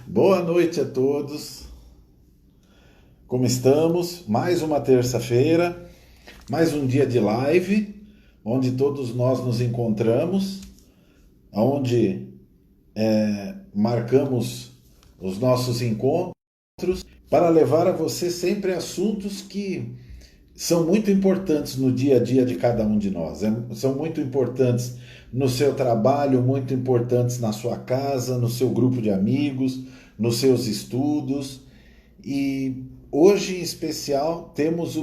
Boa noite a todos. Como estamos? Mais uma terça-feira, mais um dia de live, onde todos nós nos encontramos, onde marcamos os nossos encontros para levar a você sempre assuntos que são muito importantes no dia a dia de cada um de nós. São muito importantes no seu trabalho, muito importantes na sua casa, no seu grupo de amigos, nos seus estudos. E hoje, em especial, temos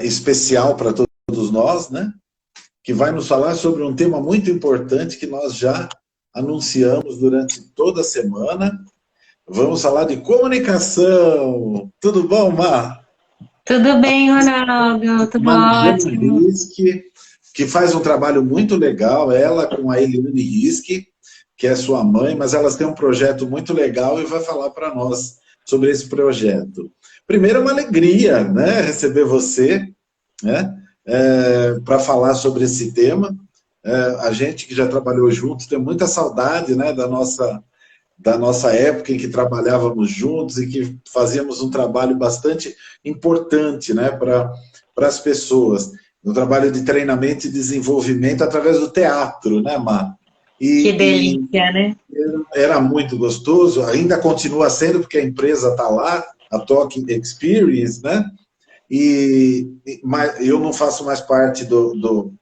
especial para todos nós, né? Que vai nos falar sobre um tema muito importante que nós já anunciamos durante toda a semana. Vamos falar de comunicação. Tudo bom, Mar? Tudo bem, Ronaldo? Tudo Marjane ótimo. Riske, que faz um trabalho muito legal, ela com a Eliane Riske, que é sua mãe, mas elas têm um projeto muito legal e vai falar para nós sobre esse projeto. Primeiro, é uma alegria, né, receber você, né, para falar sobre esse tema. A gente que já trabalhou juntos tem muita saudade, né, da nossa época em que trabalhávamos juntos e que fazíamos um trabalho bastante importante, né, para as pessoas. Um trabalho de treinamento e desenvolvimento através do teatro, né, Mar? Que E delícia, né? era muito gostoso, ainda continua sendo, porque a empresa está lá, a Talk Experience, né? Mas eu não faço mais parte do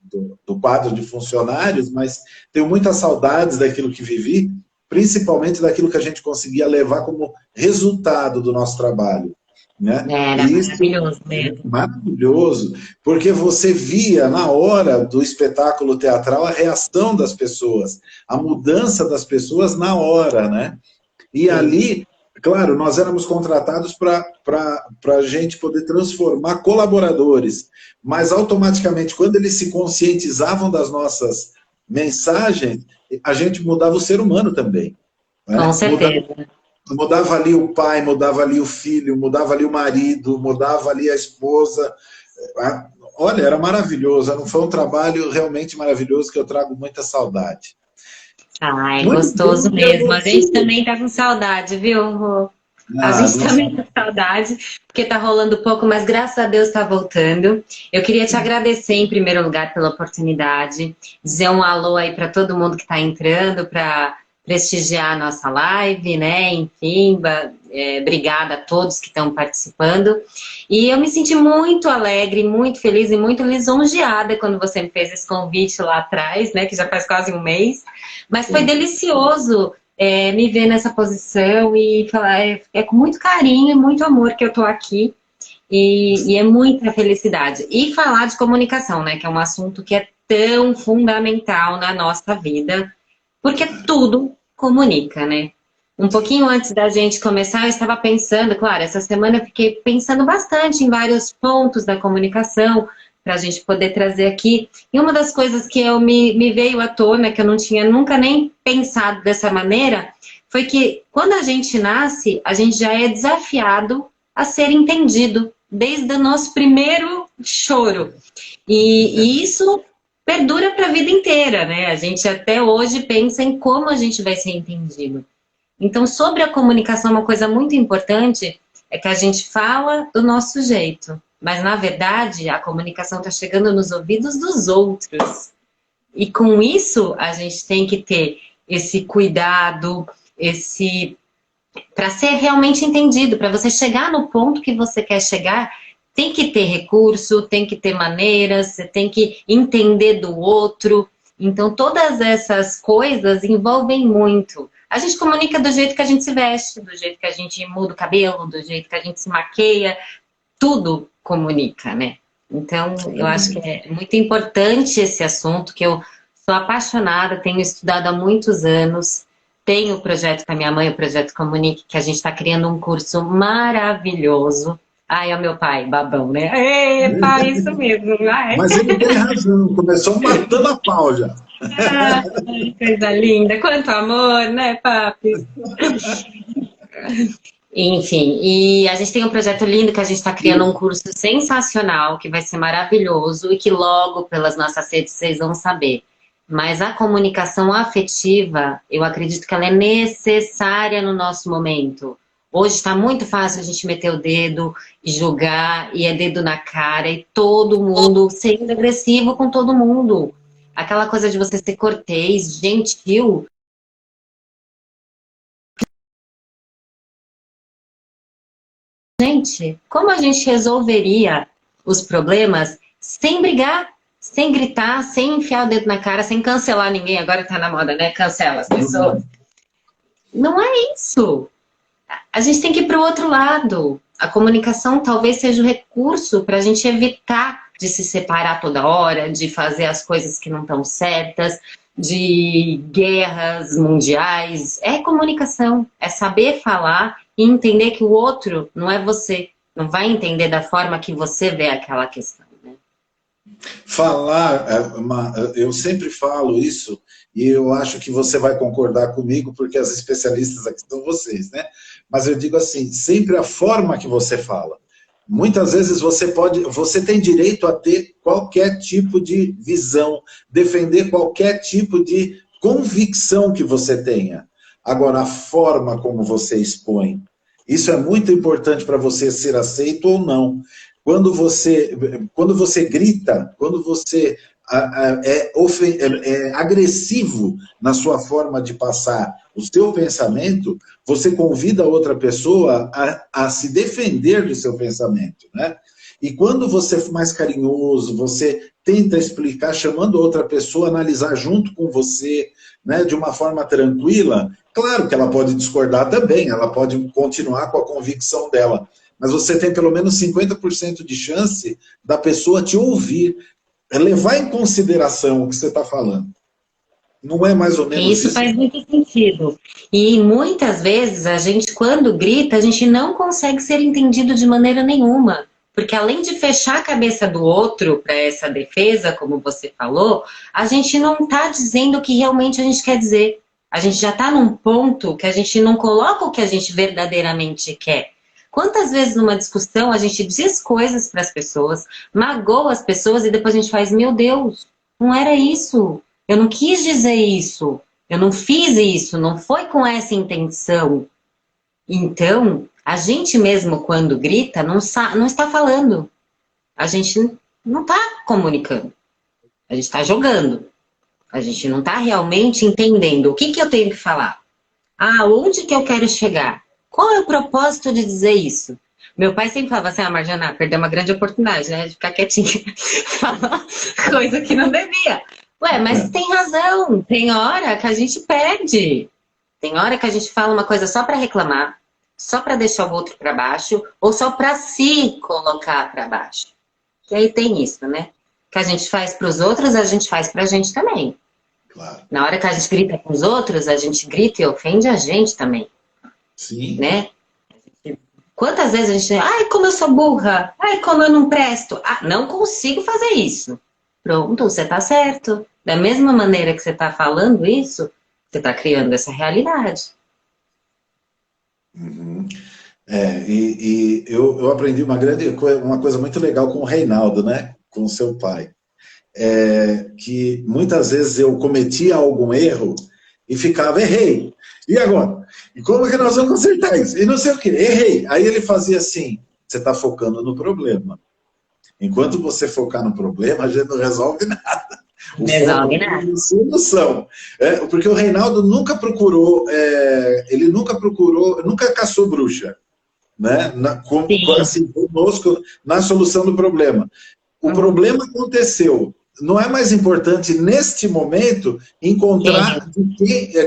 quadro de funcionários, mas tenho muitas saudades daquilo que vivi, principalmente daquilo que a gente conseguia levar como resultado do nosso trabalho, né? Era E isso maravilhoso é mesmo. maravilhoso, porque você via na hora do espetáculo teatral a reação das pessoas, a mudança das pessoas na hora, né? E Sim. ali, claro, nós éramos contratados para a gente poder transformar colaboradores, mas automaticamente, quando eles se conscientizavam das nossas mensagens, a gente mudava o ser humano também, Com né? certeza. Mudava ali o pai, mudava ali o filho, mudava ali o marido, mudava ali a esposa. Olha, era maravilhoso, foi um trabalho realmente maravilhoso que eu trago muita saudade. Ah, é Muito gostoso bem, e mesmo. A você? gente também tá com saudade, viu, Rô? A Ah, gente não também tá com saudade, porque tá rolando pouco, mas graças a Deus tá voltando. Eu queria te agradecer em primeiro lugar pela oportunidade, dizer um alô aí para todo mundo que tá entrando para prestigiar a nossa live, né? Enfim, obrigada a todos que estão participando. E eu me senti muito alegre, muito feliz e muito lisonjeada quando você me fez esse convite lá atrás, né? Que já faz quase um mês. Mas foi sim. delicioso me ver nessa posição e falar, é com muito carinho e muito amor que eu tô aqui e é muita felicidade. E falar de comunicação, né, que é um assunto que é tão fundamental na nossa vida, porque tudo comunica, né? Um pouquinho antes da gente começar, eu estava pensando, claro, essa semana eu fiquei pensando bastante em vários pontos da comunicação para a gente poder trazer aqui. E uma das coisas que me veio à tona, que eu não tinha nunca nem pensado dessa maneira, foi que quando a gente nasce, a gente já é desafiado a ser entendido desde o nosso primeiro choro. E isso perdura para a vida inteira, né? A gente até hoje pensa em como a gente vai ser entendido. Então, sobre a comunicação, uma coisa muito importante é que a gente fala do nosso jeito, mas na verdade a comunicação está chegando nos ouvidos dos outros. E com isso a gente tem que ter esse cuidado, esse para ser realmente entendido, para você chegar no ponto que você quer chegar, tem que ter recurso, tem que ter maneiras, você tem que entender do outro. Então, todas essas coisas envolvem muito. A gente comunica do jeito que a gente se veste, do jeito que a gente muda o cabelo, do jeito que a gente se maqueia, tudo comunica, né? Então, eu acho que é muito importante esse assunto, que eu sou apaixonada, tenho estudado há muitos anos, tenho o projeto com a minha mãe, o Projeto Comunique, que a gente está criando um curso maravilhoso. Ai, é o meu pai, babão, né? É, pai, isso mesmo, vai. Mas ele tem razão, começou matando a pau já. Ai, coisa linda, quanto amor, né, papi? Enfim, e a gente tem um projeto lindo que a gente está criando um curso sensacional, que vai ser maravilhoso e que logo pelas nossas redes vocês vão saber. Mas a comunicação afetiva, eu acredito que ela é necessária no nosso momento. Hoje está muito fácil a gente meter o dedo e julgar, e é dedo na cara, e todo mundo sendo agressivo com todo mundo. Aquela coisa de você ser cortês, gentil. Gente, como a gente resolveria os problemas sem brigar, sem gritar, sem enfiar o dedo na cara, sem cancelar ninguém? Agora tá na moda, né? Cancela as pessoas. Não é isso. A gente tem que ir para o outro lado. A comunicação talvez seja o recurso para a gente evitar de se separar toda hora, de fazer as coisas que não estão certas, de guerras mundiais. É comunicação, é saber falar e entender que o outro não é você, não vai entender da forma que você vê aquela questão. Né? Falar, eu sempre falo isso, e eu acho que você vai concordar comigo, porque as especialistas aqui são vocês, né? Mas eu digo assim, sempre a forma que você fala. Muitas vezes você tem direito a ter qualquer tipo de visão, defender qualquer tipo de convicção que você tenha. Agora, a forma como você expõe, isso é muito importante para você ser aceito ou não. Quando você grita, quando você é agressivo na sua forma de passar o seu pensamento, você convida a outra pessoa a se defender do seu pensamento, né? E quando você é mais carinhoso, você tenta explicar, chamando a outra pessoa a analisar junto com você, né, de uma forma tranquila, claro que ela pode discordar também, ela pode continuar com a convicção dela, mas você tem pelo menos 50% de chance da pessoa te ouvir, levar em consideração o que você está falando. Não é mais ou menos isso? Isso faz muito sentido. E muitas vezes a gente, quando grita, a gente não consegue ser entendido de maneira nenhuma. Porque além de fechar a cabeça do outro para essa defesa, como você falou, a gente não está dizendo o que realmente a gente quer dizer. A gente já está num ponto que a gente não coloca o que a gente verdadeiramente quer. Quantas vezes numa discussão a gente diz coisas para as pessoas, magoa as pessoas e depois a gente faz, meu Deus, não era isso. Eu não quis dizer isso. Eu não fiz isso. Não foi com essa intenção. Então, a gente mesmo quando grita não está falando. A gente não está comunicando. A gente está jogando. A gente não está realmente entendendo o que eu tenho que falar. Onde que eu quero chegar? Qual é o propósito de dizer isso? Meu pai sempre falava assim, Marjana, perdeu uma grande oportunidade, né? De ficar quietinha, falar coisa que não devia. Ué, mas tem razão. Tem hora que a gente perde. Tem hora que a gente fala uma coisa só para reclamar, só para deixar o outro para baixo, ou só para se colocar para baixo. E aí tem isso, né? Que a gente faz para os outros, a gente faz para a gente também. Claro. Na hora que a gente grita com os outros, a gente grita e ofende a gente também. Sim. Né? Quantas vezes a gente... Ai, como eu sou burra. Ai, como eu não presto. Não consigo fazer isso. Pronto, você está certo. Da mesma maneira que você está falando isso, você está criando essa realidade. Uhum. Eu aprendi uma coisa muito legal com o Reinaldo, né? Com o seu pai. Que muitas vezes eu cometia algum erro e ficava, errei. E agora? E como que nós vamos consertar isso? E não sei o quê, errei. Aí ele fazia assim, você está focando no problema. Enquanto você focar no problema, a gente não resolve nada. Não resolve nada. É solução. Porque o Reinaldo nunca procurou, nunca caçou bruxa, né? Assim, conosco, na solução do problema. O problema aconteceu. Não é mais importante, neste momento, encontrar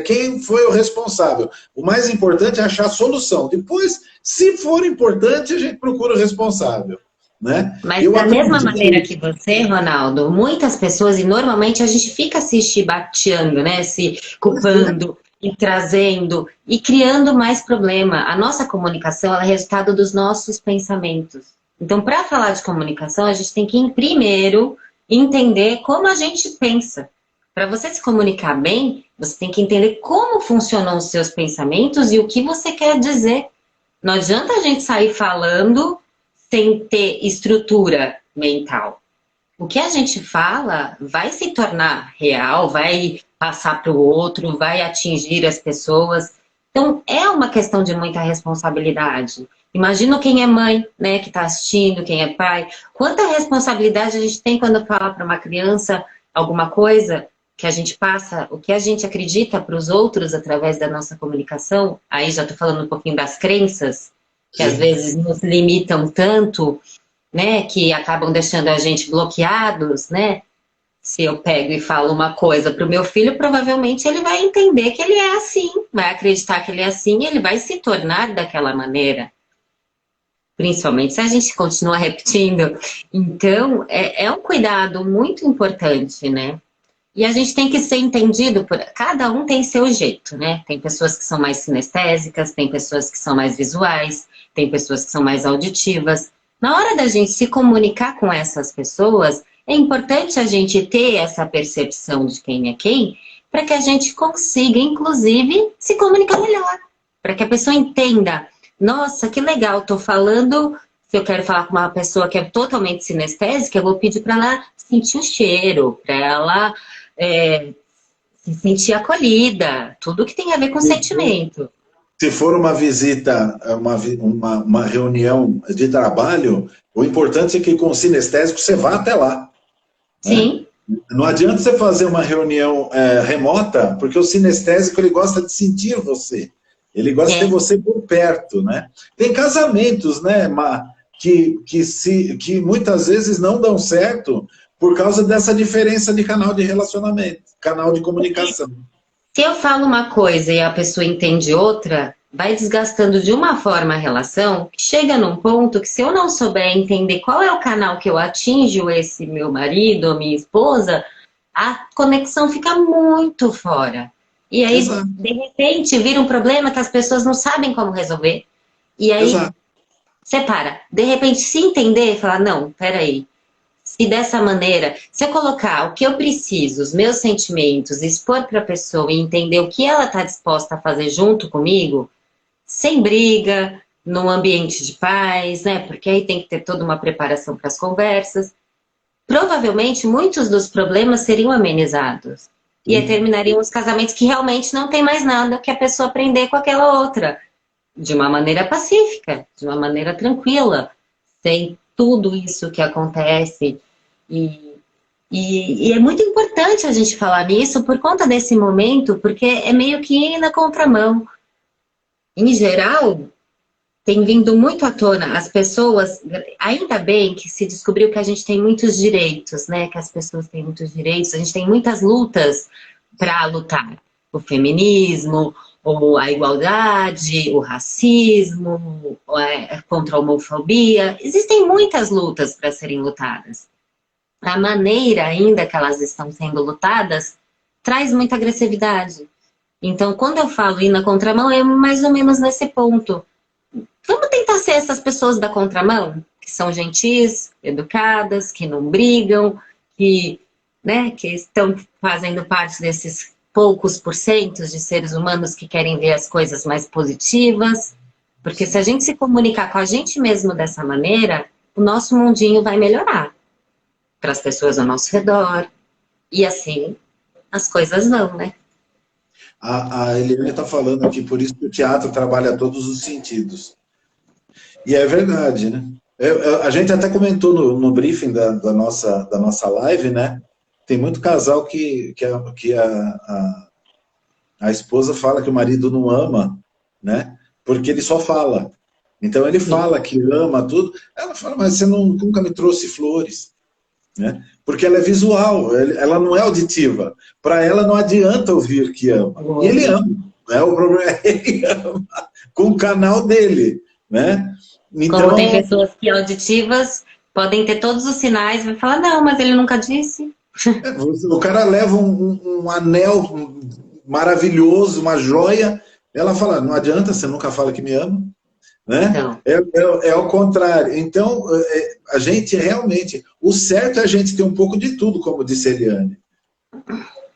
quem foi o responsável. O mais importante é achar a solução. Depois, se for importante, a gente procura o responsável. Né? Mas da mesma maneira que você, Ronaldo, muitas pessoas, e normalmente a gente fica se chibateando, né? Se culpando e trazendo e criando mais problema. A nossa comunicação ela é resultado dos nossos pensamentos. Então, para falar de comunicação, a gente tem que, primeiro, entender como a gente pensa. Para você se comunicar bem, você tem que entender como funcionam os seus pensamentos e o que você quer dizer. Não adianta a gente sair falando sem ter estrutura mental. o que a gente fala vai se tornar real, vai passar para o outro, vai atingir as pessoas. Então, é uma questão de muita responsabilidade. Imagina quem é mãe, né, que está assistindo, quem é pai. Quanta responsabilidade a gente tem quando fala para uma criança alguma coisa que a gente passa, o que a gente acredita para os outros através da nossa comunicação. Aí já estou falando um pouquinho das crenças, que às vezes nos limitam tanto, né, que acabam deixando a gente bloqueados, né? Se eu pego e falo uma coisa para o meu filho, provavelmente ele vai entender que ele é assim, vai acreditar que ele é assim e ele vai se tornar daquela maneira. Principalmente se a gente continua repetindo. Então, é um cuidado muito importante, né? E a gente tem que ser entendido por... Cada um tem seu jeito, né? Tem pessoas que são mais sinestésicas, tem pessoas que são mais visuais, tem pessoas que são mais auditivas. Na hora da gente se comunicar com essas pessoas, é importante a gente ter essa percepção de quem é quem, para que a gente consiga, inclusive, se comunicar melhor. Para que a pessoa entenda, nossa, que legal, estou falando... Se eu quero falar com uma pessoa que é totalmente sinestésica, eu vou pedir para ela sentir o cheiro, para ela se sentir acolhida, tudo que tem a ver com sentimento. Se for uma visita, uma reunião de trabalho, o importante é que com o sinestésico você vá até lá. Sim. Né? Não adianta você fazer uma reunião remota, porque o sinestésico ele gosta de sentir você. Ele gosta de ter você por perto, né? Tem casamentos, né, que muitas vezes não dão certo por causa dessa diferença de canal de relacionamento, canal de comunicação. Se eu falo uma coisa e a pessoa entende outra, vai desgastando de uma forma a relação, que chega num ponto que se eu não souber entender qual é o canal que eu atinjo esse meu marido ou minha esposa, a conexão fica muito fora. E aí, exato, de repente, vira um problema que as pessoas não sabem como resolver. E aí, exato, separa. De repente, se entender e falar, não, peraí. Se dessa maneira, se eu colocar o que eu preciso, os meus sentimentos, expor para a pessoa e entender o que ela está disposta a fazer junto comigo, sem briga, num ambiente de paz, né? Porque aí tem que ter toda uma preparação para as conversas. Provavelmente, muitos dos problemas seriam amenizados. E aí terminariam os casamentos que realmente não tem mais nada que a pessoa aprender com aquela outra. De uma maneira pacífica, de uma maneira tranquila, sem tudo isso que acontece. E é muito importante a gente falar nisso por conta desse momento, porque é meio que ir na contramão. Em geral, tem vindo muito à tona as pessoas, ainda bem que se descobriu que a gente tem muitos direitos, né? Que as pessoas têm muitos direitos, a gente tem muitas lutas para lutar. O feminismo, ou a igualdade, o racismo, contra a homofobia. Existem muitas lutas para serem lutadas. A maneira ainda que elas estão sendo lutadas traz muita agressividade. Então, quando eu falo ir na contramão, é mais ou menos nesse ponto. Vamos tentar ser essas pessoas da contramão, que são gentis, educadas, que não brigam, que estão fazendo parte desses poucos porcentos de seres humanos que querem ver as coisas mais positivas. Porque se a gente se comunicar com a gente mesmo dessa maneira, o nosso mundinho vai melhorar para as pessoas ao nosso redor. E assim as coisas vão, né? A Eliane está falando aqui, por isso que o teatro trabalha todos os sentidos. E é verdade, né? A gente até comentou no briefing da nossa live, né? Tem muito casal que a esposa fala que o marido não ama, né? Porque ele só fala. Então ele fala que ama tudo. Ela fala, mas você nunca me trouxe flores, né? Porque ela é visual, ela não é auditiva. Para ela não adianta ouvir que ama. E ele ama, né? O problema é ele ama com o canal dele, né? Então, como tem pessoas que auditivas podem ter todos os sinais, vai falar, não, mas ele nunca disse. O cara leva um anel maravilhoso, uma joia, ela fala, não adianta, você nunca fala que me ama, né? É ao contrário. Então, a gente realmente, o certo é a gente ter um pouco de tudo, como disse a Eliane.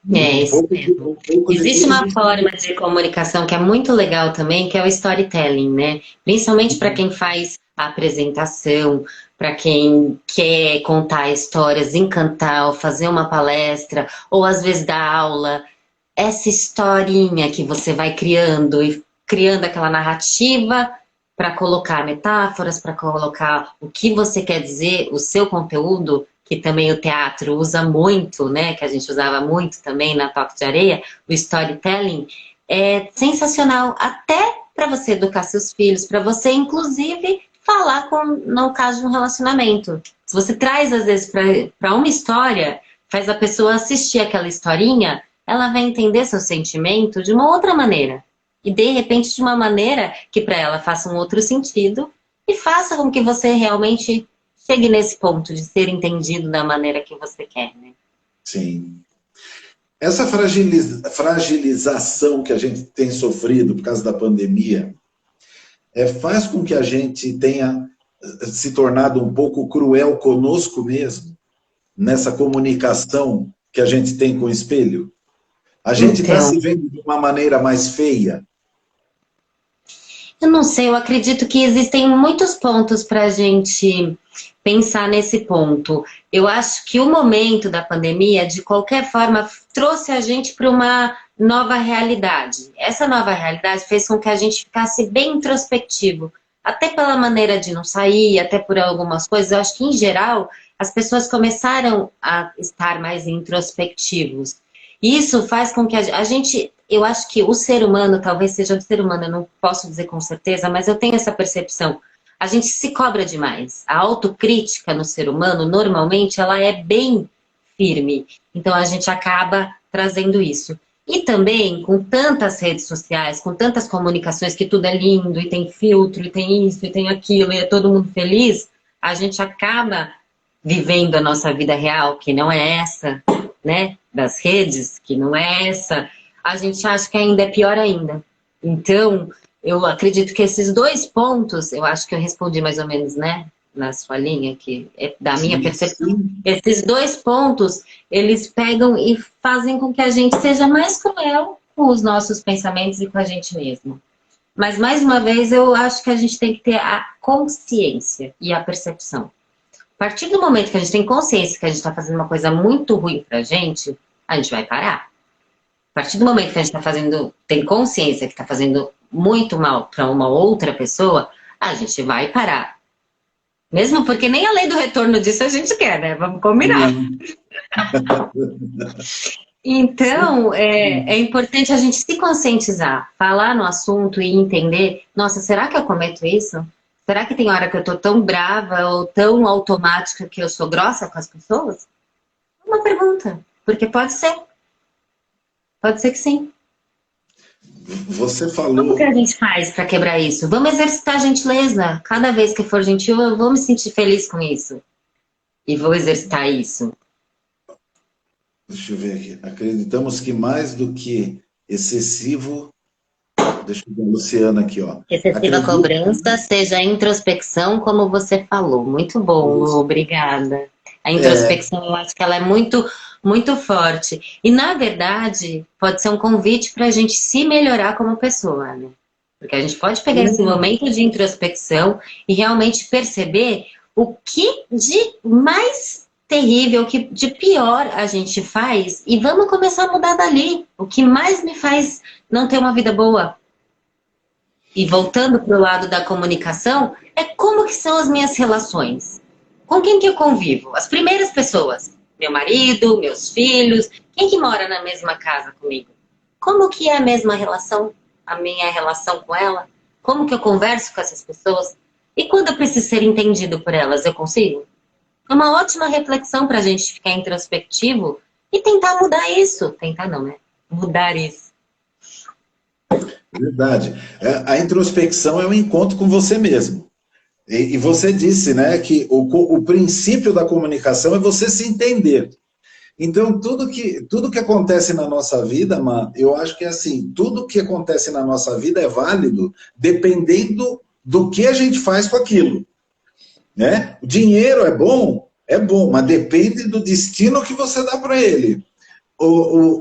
Isso mesmo. Existe uma forma de comunicação que é muito legal também, que é o storytelling, né? Principalmente para quem faz a apresentação, para quem quer contar histórias, encantar, ou fazer uma palestra, ou às vezes dar aula. Essa historinha que você vai criando e criando aquela narrativa para colocar metáforas, para colocar o que você quer dizer, o seu conteúdo, que também o teatro usa muito, né? Que a gente usava muito também na Toque de Areia, o storytelling, é sensacional, até para você educar seus filhos, para você, inclusive, falar no caso de um relacionamento. Se você traz, às vezes, para uma história, faz a pessoa assistir aquela historinha, ela vai entender seu sentimento de uma outra maneira. E, de repente, de uma maneira que para ela faça um outro sentido e faça com que você realmente chegue nesse ponto de ser entendido da maneira que você quer, né? Sim. Essa fragilização que a gente tem sofrido por causa da pandemia faz com que a gente tenha se tornado um pouco cruel conosco mesmo, nessa comunicação que a gente tem com o espelho. A gente está se vendo de uma maneira mais feia. Eu não sei, eu acredito que existem muitos pontos para a gente pensar nesse ponto. Eu acho que o momento da pandemia, de qualquer forma, trouxe a gente para uma nova realidade. Essa nova realidade fez com que a gente ficasse bem introspectivo, até pela maneira de não sair, até por algumas coisas. Eu acho que, em geral, as pessoas começaram a estar mais introspectivos. Isso faz com que a gente... Eu acho que o ser humano, talvez seja do ser humano, eu não posso dizer com certeza, mas eu tenho essa percepção. A gente se cobra demais. A autocrítica no ser humano, normalmente, ela é bem firme. Então, a gente acaba trazendo isso. E também, com tantas redes sociais, com tantas comunicações, que tudo é lindo, e tem filtro, e tem isso, e tem aquilo, e é todo mundo feliz, a gente acaba vivendo a nossa vida real, que não é essa, né? Das redes, que não é essa. A gente acha que ainda é pior ainda. Então, eu acredito que esses dois pontos, eu acho que eu respondi mais ou menos, né, na sua linha, que é da minha percepção. Esses dois pontos, eles pegam e fazem com que a gente seja mais cruel com os nossos pensamentos e com a gente mesmo. Mas, mais uma vez, eu acho que a gente tem que ter a consciência e a percepção. A partir do momento que a gente tem consciência que a gente está fazendo uma coisa muito ruim pra gente, a gente vai parar. A partir do momento que a gente tem consciência que está fazendo muito mal para uma outra pessoa, a gente vai parar. Mesmo porque nem a lei do retorno disso a gente quer, né? Vamos combinar. Então, é importante a gente se conscientizar, falar no assunto e entender, nossa, será que eu cometo isso? Será que tem hora que eu tô tão brava ou tão automática que eu sou grossa com as pessoas? Uma pergunta, porque pode ser. Pode ser que sim. Você falou... Como que a gente faz para quebrar isso? Vamos exercitar a gentileza. Cada vez que for gentil, eu vou me sentir feliz com isso. E vou exercitar isso. Deixa eu ver aqui. Acreditamos que mais do que excessivo... Deixa eu ver a Luciana aqui, ó. Excessiva cobrança, seja a introspecção, como você falou. Muito bom, Lu, obrigada. A introspecção, eu acho que ela é muito forte. E, na verdade, pode ser um convite para a gente se melhorar como pessoa, né? Porque a gente pode pegar esse momento de introspecção e realmente perceber o que de mais terrível, o que de pior a gente faz e vamos começar a mudar dali. O que mais me faz não ter uma vida boa? E voltando para o lado da comunicação, é como que são as minhas relações? Com quem que eu convivo? As primeiras pessoas. Meu marido, meus filhos, quem que mora na mesma casa comigo? Como que é a mesma relação, a minha relação com ela? Como que eu converso com essas pessoas? E quando eu preciso ser entendido por elas, eu consigo? É uma ótima reflexão para a gente ficar introspectivo e tentar mudar isso. Tentar não, né? Mudar isso. Verdade. A introspecção é um encontro com você mesmo. E você disse, né, que o princípio da comunicação é você se entender. Então, tudo que acontece na nossa vida, eu acho que é assim, tudo que acontece na nossa vida é válido dependendo do que a gente faz com aquilo. Né? O dinheiro é bom, mas depende do destino que você dá para ele.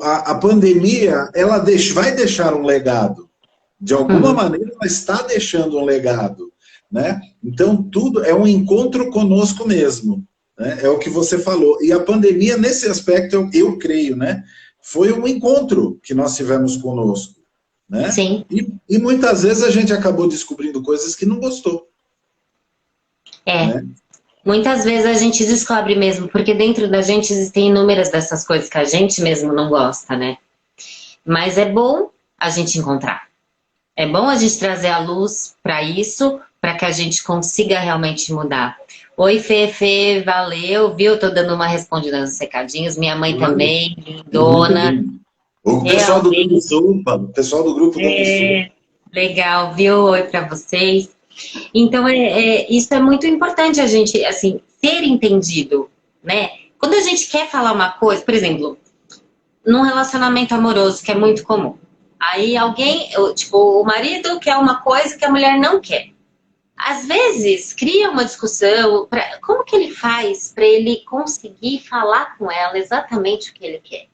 A pandemia, ela vai deixar um legado. De alguma maneira, ela está deixando um legado. né? Então, tudo é um encontro conosco mesmo, né? É o que você falou. E a pandemia, nesse aspecto, eu creio, né? Foi um encontro que nós tivemos conosco, né? Sim. E muitas vezes a gente acabou descobrindo coisas que não gostou, É. né? Muitas vezes a gente descobre mesmo, porque dentro da gente existem inúmeras dessas coisas que a gente mesmo não gosta, né? Mas é bom a gente encontrar. É bom a gente trazer a luz para isso, para que a gente consiga realmente mudar. Oi, Fê, valeu, viu? Tô dando uma respondida nos recadinhos. Minha mãe também, Muito lindona. bem. O pessoal do Grupo Realmente, Sul, o pessoal do Grupo Dando Sul. legal, viu? Oi para vocês. Então, isso é muito importante a gente, assim, ser entendido, né? Quando a gente quer falar uma coisa, por exemplo, num relacionamento amoroso, que é muito comum. Aí alguém, tipo, o marido quer uma coisa que a mulher não quer. Às vezes, cria uma discussão, como que ele faz para ele conseguir falar com ela exatamente o que ele quer?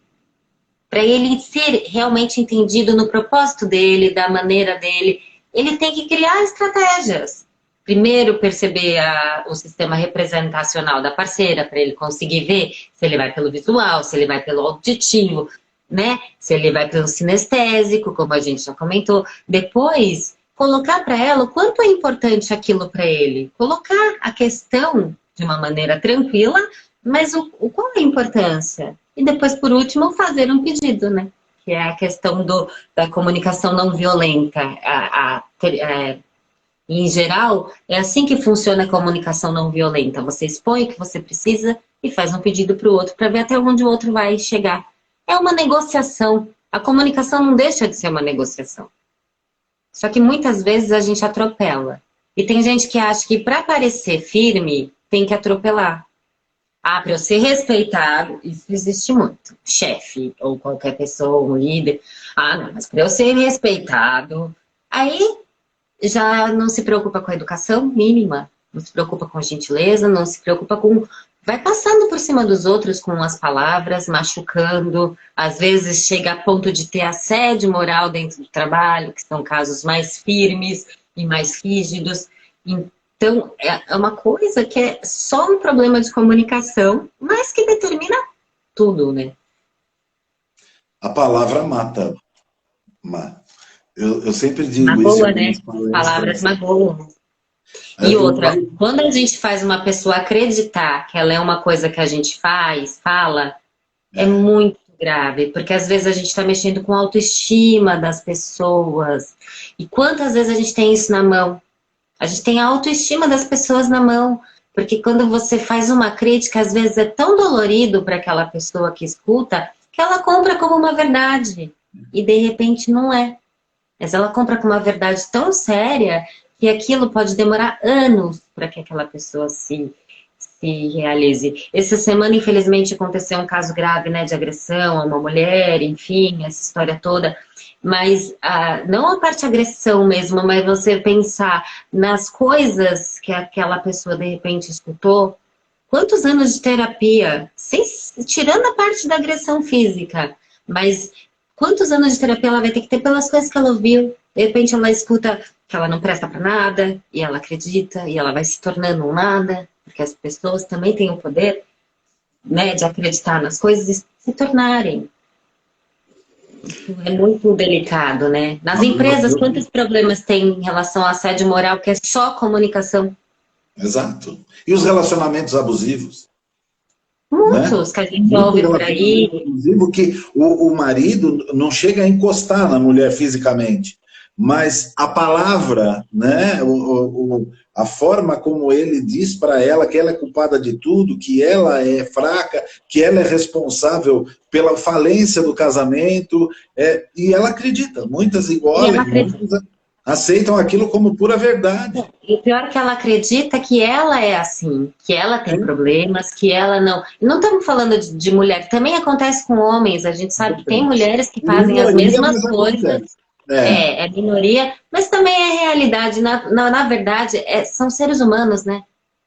Para ele ser realmente entendido no propósito dele, da maneira dele, ele tem que criar estratégias. Primeiro, perceber o sistema representacional da parceira, para ele conseguir ver se ele vai pelo visual, se ele vai pelo auditivo, né? Se ele vai pelo sinestésico, como a gente já comentou. Depois, colocar para ela o quanto é importante aquilo para ele. Colocar a questão de uma maneira tranquila, mas qual é a importância? E depois, por último, fazer um pedido, né? Que é a questão da comunicação não violenta. Em geral, é assim que funciona a comunicação não violenta. Você expõe o que você precisa e faz um pedido para o outro para ver até onde o outro vai chegar. É uma negociação. A comunicação não deixa de ser uma negociação. Só que muitas vezes a gente atropela. E tem gente que acha que para parecer firme, tem que atropelar. Ah, para eu ser respeitado, isso existe muito. Chefe ou qualquer pessoa, um líder. Ah, não, mas para eu ser respeitado. Aí já não se preocupa com a educação mínima, não se preocupa com a gentileza, não se preocupa com... Vai passando por cima dos outros com as palavras, machucando, às vezes chega a ponto de ter assédio moral dentro do trabalho, que são casos mais firmes e mais rígidos. Então, é uma coisa que é só um problema de comunicação, mas que determina tudo, né? A palavra mata. Eu sempre digo isso Magoa, em né? algumas Palavras palestras. magoam. É, E outra, quando a gente faz uma pessoa acreditar que ela é uma coisa que a gente fala, é muito grave, porque às vezes a gente está mexendo com a autoestima das pessoas. E quantas vezes a gente tem isso na mão? A gente tem a autoestima das pessoas na mão, porque quando você faz uma crítica, às vezes é tão dolorido para aquela pessoa que escuta, que ela compra como uma verdade. E de repente não é. Mas ela compra com uma verdade tão séria que aquilo pode demorar anos para que aquela pessoa se realize. Essa semana, infelizmente, aconteceu um caso grave, né, de agressão a uma mulher, enfim, essa história toda. Mas não a parte agressão mesmo, mas você pensar nas coisas que aquela pessoa, de repente, escutou. Quantos anos de terapia? Tirando a parte da agressão física, mas quantos anos de terapia ela vai ter que ter pelas coisas que ela ouviu? De repente ela escuta que ela não presta para nada, e ela acredita, e ela vai se tornando um nada, porque as pessoas também têm o poder, né, de acreditar nas coisas e se tornarem. É muito delicado, né? Nas empresas, quantos problemas tem em relação ao assédio moral, que é só comunicação? Exato. E os relacionamentos abusivos? Muitos, Né? que a gente ouve por aí. Abusivo que o marido não chega a encostar na mulher fisicamente, mas a palavra, né, a forma como ele diz para ela que ela é culpada de tudo, que ela é fraca, que ela é responsável pela falência do casamento, e ela acredita. Muitas engolem, muitas aceitam aquilo como pura verdade. E o pior é que ela acredita que ela é assim, que ela tem problemas, que ela não... Não estamos falando de mulher, também acontece com homens, a gente sabe que tem mulheres que fazem as mesmas coisas. É minoria, mas também é realidade. Na verdade, são seres humanos, né?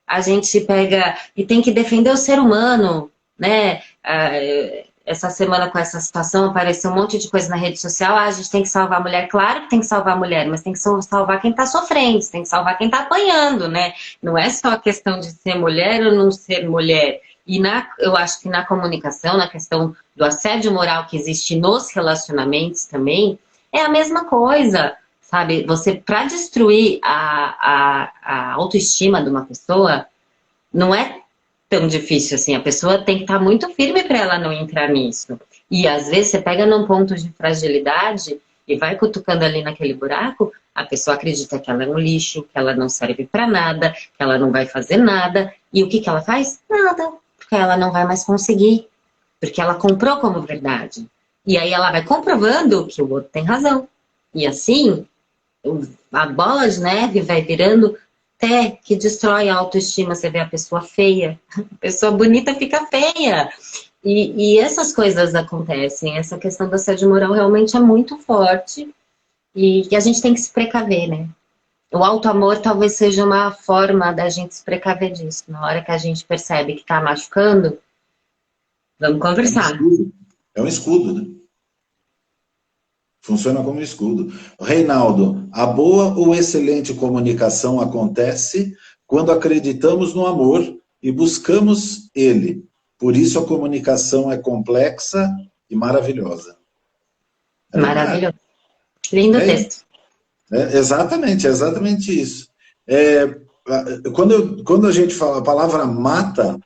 A gente pega e tem que defender o ser humano, né? essa semana com essa situação apareceu um monte de coisa na rede social, a gente tem que salvar a mulher, claro que tem que salvar a mulher, mas tem que salvar quem está sofrendo, tem que salvar quem está apanhando, né? Não é só a questão de ser mulher ou não ser mulher. E eu acho que na comunicação, na questão do assédio moral que existe nos relacionamentos também, é a mesma coisa, sabe? Você, para destruir a autoestima de uma pessoa, não é tão difícil assim. A pessoa tem que estar muito firme para ela não entrar nisso. E às vezes você pega num ponto de fragilidade e vai cutucando ali naquele buraco, a pessoa acredita que ela é um lixo, que ela não serve para nada, que ela não vai fazer nada. E o que ela faz? Nada. Porque ela não vai mais conseguir. Porque ela comprou como verdade. E aí ela vai comprovando que o outro tem razão. E assim, a bola de neve vai virando até que destrói a autoestima. Você vê a pessoa feia, a pessoa bonita fica feia. E essas coisas acontecem. Essa questão do assédio moral realmente é muito forte e a gente tem que se precaver, né? O auto-amor talvez seja uma forma da gente se precaver disso. Na hora que a gente percebe que tá machucando, vamos conversar. É um escudo, né? Funciona como escudo. Reinaldo, a boa ou excelente comunicação acontece quando acreditamos no amor e buscamos ele. Por isso a comunicação é complexa e maravilhosa. Maravilhoso. Lindo texto. Exatamente isso. Quando a gente fala a palavra mata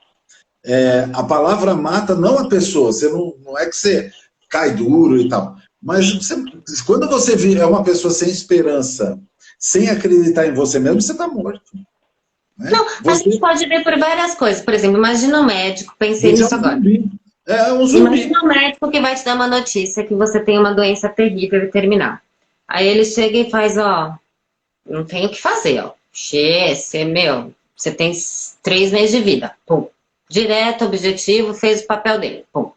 não a pessoa, você não é que você cai duro e tal, mas quando você é uma pessoa sem esperança, sem acreditar em você mesmo, você está morto. Né? Não, a gente pode ver por várias coisas. Por exemplo, imagina um médico, pensei nisso agora. É um zumbi. Imagina um médico que vai te dar uma notícia que você tem uma doença terrível e terminal. Aí ele chega e faz, ó, não tem o que fazer, ó. Você tem 3 meses de vida. Pum. Direto, objetivo, fez o papel dele. Pum.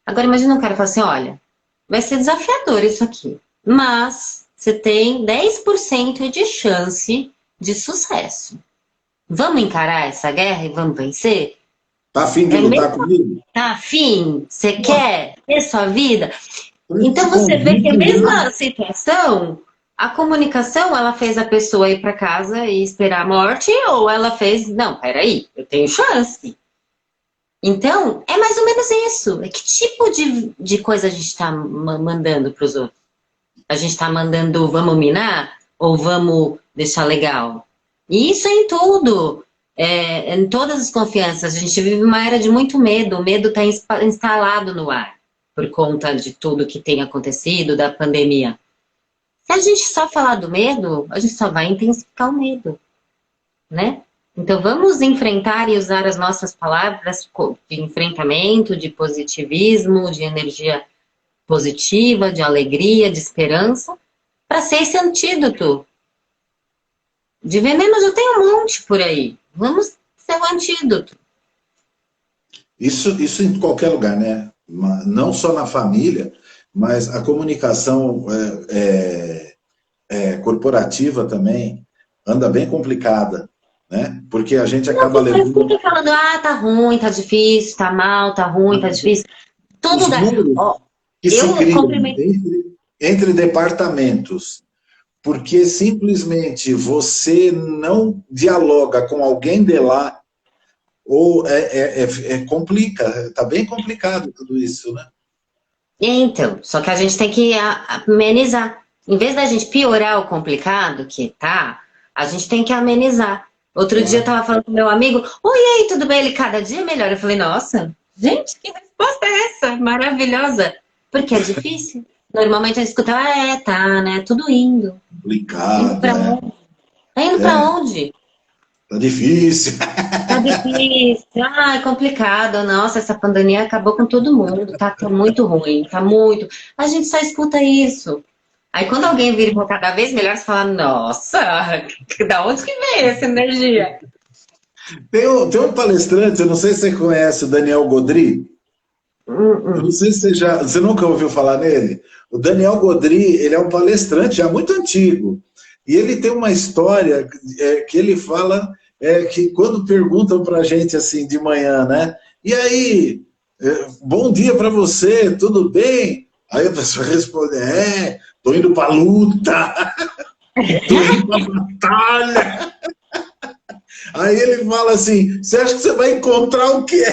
Agora imagina um cara falar assim, olha, vai ser desafiador isso aqui, mas você tem 10% de chance de sucesso. Vamos encarar essa guerra e vamos vencer? Tá afim de lutar comigo? Tá afim? Você quer ter sua vida? Então você vê que a mesma situação, a comunicação, ela fez a pessoa ir para casa e esperar a morte, ou ela fez, não, peraí, eu tenho chance. Então, é mais ou menos isso. Que tipo de coisa a gente está mandando para os outros? A gente está mandando vamos minar ou vamos deixar legal? E isso é em tudo. Em todas as confianças. A gente vive uma era de muito medo. O medo está instalado no ar por conta de tudo que tem acontecido, da pandemia. Se a gente só falar do medo, a gente só vai intensificar o medo, né? Então, vamos enfrentar e usar as nossas palavras de enfrentamento, de positivismo, de energia positiva, de alegria, de esperança, para ser esse antídoto. De veneno já tem um monte por aí. Vamos ser o antídoto. Isso em qualquer lugar, né? Não só na família, mas a comunicação corporativa também anda bem complicada. Né? Porque a gente acaba levando... Fica falando, tá ruim, tá difícil, tá mal, tá ruim, tá difícil. Todo lugar. Que se criam entre departamentos, porque simplesmente você não dialoga com alguém de lá, ou complica, tá bem complicado tudo isso, né? Então, só que a gente tem que amenizar. Em vez da gente piorar o complicado que tá, a gente tem que amenizar. Outro dia eu tava falando com meu amigo, oi, aí, tudo bem? Ele, cada dia melhor. Eu falei, nossa, gente, que resposta é essa? Maravilhosa. Porque é difícil. Normalmente a gente escuta, tá, né? Tudo indo. Complicado, indo pra onde? Tá indo pra onde? Tá difícil. Tá difícil. É complicado. Nossa, essa pandemia acabou com todo mundo. Tá muito ruim, tá muito... A gente só escuta isso. Aí quando alguém vira cada vez melhor, você fala, nossa, da onde que vem essa energia? Tem um palestrante, eu não sei se você conhece o Daniel Godry. Eu não sei se você nunca ouviu falar nele. O Daniel Godry, ele é um palestrante já muito antigo. E ele tem uma história que ele fala que quando perguntam pra gente assim de manhã, né? E aí, Bom dia para você, tudo bem? Aí a pessoa responde, tô indo para luta, tô indo para batalha. Aí ele fala assim, você acha que você vai encontrar o quê?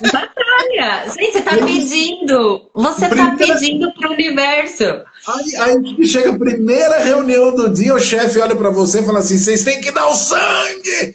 Batalha! Gente, você está pedindo. Você está pedindo para o universo. Aí chega a primeira reunião do dia, o chefe olha para você e fala assim, vocês têm que dar o sangue!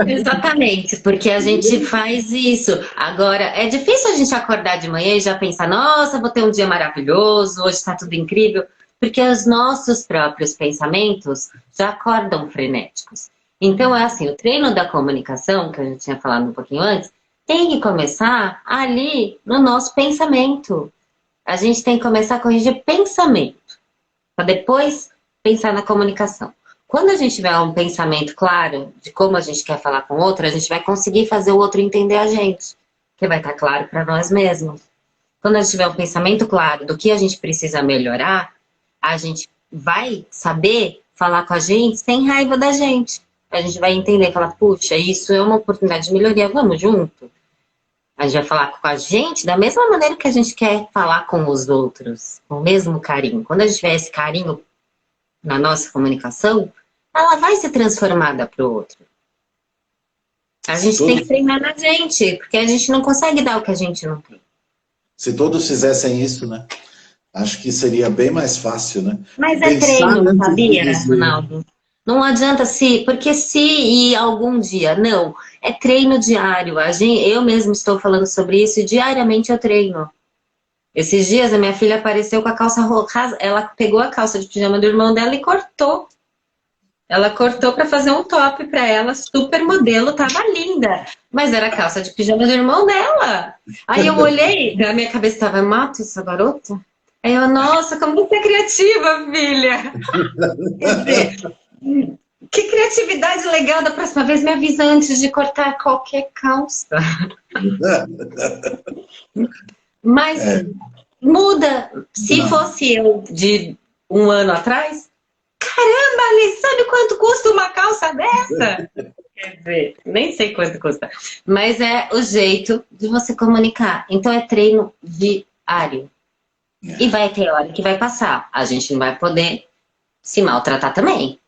Exatamente, porque a gente faz isso. Agora, é difícil a gente acordar de manhã e já pensar, nossa, vou ter um dia maravilhoso, hoje está tudo incrível, porque os nossos próprios pensamentos já acordam frenéticos. Então, é assim, o treino da comunicação, que a gente tinha falado um pouquinho antes, tem que começar ali no nosso pensamento. A gente tem que começar a corrigir pensamento, para depois pensar na comunicação. Quando a gente tiver um pensamento claro de como a gente quer falar com o outro, a gente vai conseguir fazer o outro entender a gente, que vai estar claro para nós mesmos. Quando a gente tiver um pensamento claro do que a gente precisa melhorar, a gente vai saber falar com a gente sem raiva da gente. A gente vai entender, falar, puxa, isso é uma oportunidade de melhoria, vamos junto? A gente vai falar com a gente da mesma maneira que a gente quer falar com os outros, com o mesmo carinho. Quando a gente tiver esse carinho na nossa comunicação, ela vai ser transformada para o outro. A gente tem que treinar na gente, porque a gente não consegue dar o que a gente não tem. Se todos fizessem isso, né? Acho que seria bem mais fácil, né? Mas é treino, sabia, Ronaldo? Não adianta porque se e algum dia, não. É treino diário. Eu mesmo estou falando sobre isso e diariamente eu treino. Esses dias a minha filha apareceu com a calça rosa, ela pegou a calça de pijama do irmão dela e cortou. Ela cortou para fazer um top para ela, super modelo, tava linda. Mas era a calça de pijama do irmão dela. Aí eu olhei, na minha cabeça tava, mato essa garota? Aí eu, nossa, como você é criativa, filha. Quer dizer, que criatividade legal, da próxima vez me avisa antes de cortar qualquer calça. Mas muda. Se fosse eu de um ano atrás, caramba, Alice, sabe quanto custa uma calça dessa? Quer dizer, nem sei quanto custa. Mas é o jeito de você comunicar. Então é treino diário. E vai ter hora que vai passar. A gente não vai poder se maltratar também.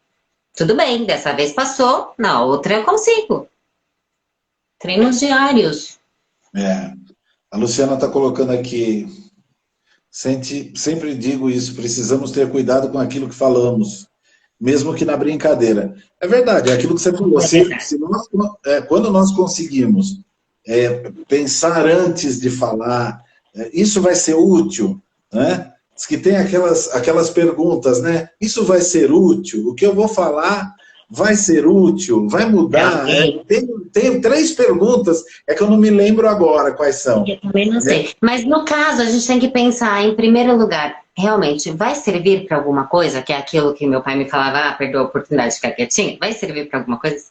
Tudo bem, dessa vez passou, na outra eu consigo. Treinos diários. A Luciana está colocando aqui, sempre digo isso, precisamos ter cuidado com aquilo que falamos, mesmo que na brincadeira. É verdade, é aquilo que você falou. Quando nós conseguimos pensar antes de falar, isso vai ser útil, né? Diz que tem aquelas perguntas, né? Isso vai ser útil? O que eu vou falar vai ser útil? Vai mudar? Tem 3 perguntas, que eu não me lembro agora quais são. Eu também não sei. Mas no caso, a gente tem que pensar, em primeiro lugar, realmente, vai servir para alguma coisa? Que é aquilo que meu pai me falava, perdeu a oportunidade de ficar quietinha? Vai servir para alguma coisa?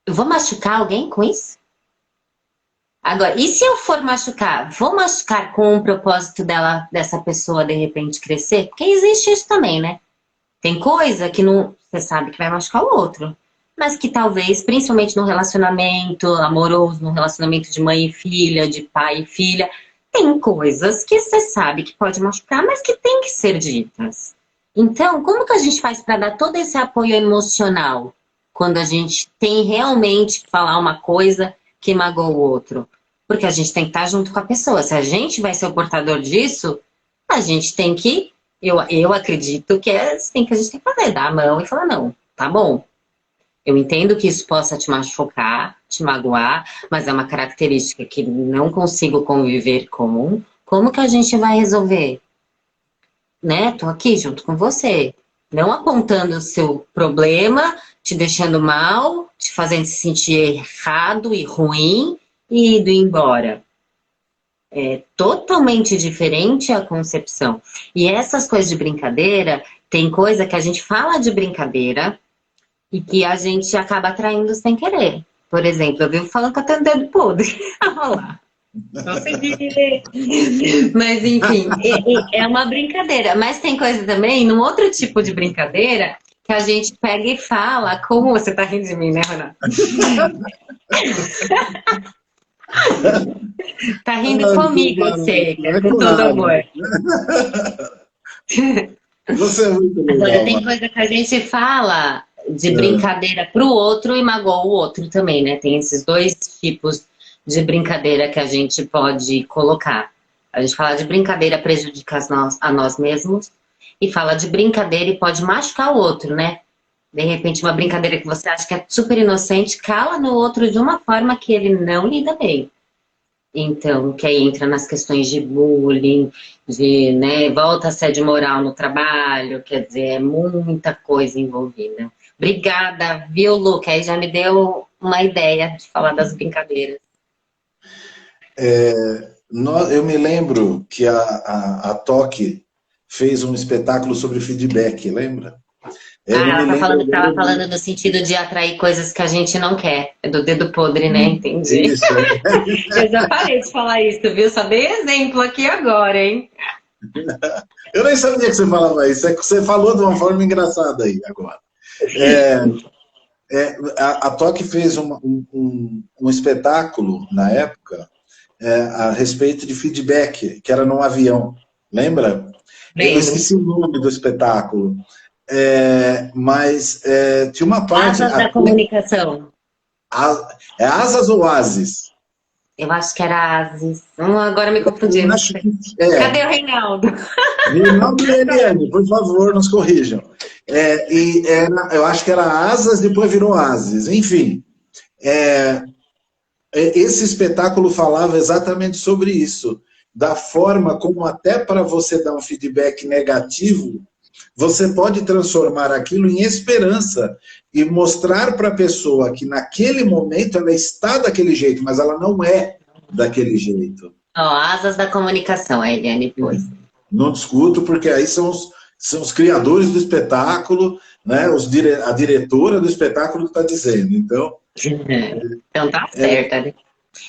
Eu vou machucar alguém com isso? Agora, e se eu for machucar? Vou machucar com o propósito dessa pessoa, de repente, crescer? Porque existe isso também, né? Tem coisa que não, você sabe que vai machucar o outro. Mas que talvez, principalmente no relacionamento amoroso, no relacionamento de mãe e filha, de pai e filha, tem coisas que você sabe que pode machucar, mas que tem que ser ditas. Então, como que a gente faz para dar todo esse apoio emocional quando a gente tem realmente que falar uma coisa que magoa o outro? Porque a gente tem que estar junto com a pessoa. Se a gente vai ser o portador disso, a gente tem que, eu acredito que é assim que a gente tem que fazer, dar a mão e falar, não, tá bom. Eu entendo que isso possa te machucar, te magoar, mas é uma característica que não consigo conviver com. Como que a gente vai resolver? Né? Tô aqui junto com você. Não apontando o seu problema, te deixando mal, te fazendo se sentir errado e ruim e indo embora. É totalmente diferente a concepção. E essas coisas de brincadeira, tem coisa que a gente fala de brincadeira e que a gente acaba atraindo sem querer. Por exemplo, eu vivo falando que eu tenho dedo podre. Olha lá. Mas enfim, é uma brincadeira. Mas tem coisa também, num outro tipo de brincadeira, que a gente pega e fala, como você tá rindo de mim, né, Renato? Tá rindo comigo, eu sei, Não é com com todo nada. amor. Você é muito Agora, legal, tem Mara. coisa que a gente fala de É. brincadeira pro outro e magoa o outro também, né? Tem esses dois tipos de brincadeira que a gente pode colocar. A gente fala de brincadeira prejudica a nós mesmos e fala de brincadeira e pode machucar o outro, né? De repente, uma brincadeira que você acha que é super inocente cala no outro de uma forma que ele não lida bem. Então, que aí entra nas questões de bullying, de, né, volta assédio moral no trabalho, quer dizer, é muita coisa envolvida. Obrigada, viu, Lu? Que aí já me deu uma ideia de falar das brincadeiras. Eu me lembro que a Toque fez um espetáculo sobre feedback, lembra? Eu Ah, não me ela tá lembro falando que agora. tava falando no sentido de atrair coisas que a gente não quer. É do dedo podre, né? Entendi. Isso. Eu já parei de falar isso, viu? Só dei exemplo aqui agora, hein? Eu nem sabia que você falava isso. É que você falou de uma forma engraçada aí agora. É, a Toque fez um espetáculo na época a respeito de feedback, que era num avião. Lembra? Eu Lembro. esqueci o nome do espetáculo. Mas tinha uma parte. Asas da comunicação. É Asas ou Ases? Eu acho que era Asis. Agora me confundi, Eu não acho sei. que Cadê o Reinaldo? Reinaldo e Eliane, por favor, nos corrijam. Eu acho que era Asas, depois virou Ases. Enfim, esse espetáculo falava exatamente sobre isso, da forma como até para você dar um feedback negativo, você pode transformar aquilo em esperança e mostrar para a pessoa que naquele momento ela está daquele jeito, mas ela não é daquele jeito. Ó, Asas da comunicação, a Eliane pôs. Não discuto, porque aí são os criadores do espetáculo, né? A diretora do espetáculo que está dizendo. Então, Então tá certa, né?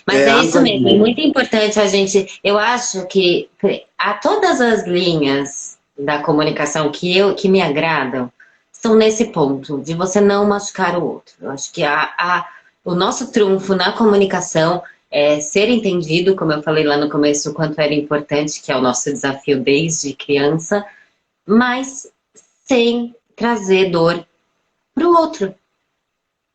Mas é é isso asa mesmo, é dura. muito importante a gente. Eu acho que a todas as linhas da comunicação que me agradam são nesse ponto, de você não machucar o outro. Eu acho que o nosso trunfo na comunicação é ser entendido, como eu falei lá no começo, o quanto era importante, que é o nosso desafio desde criança, mas sem trazer dor para o outro.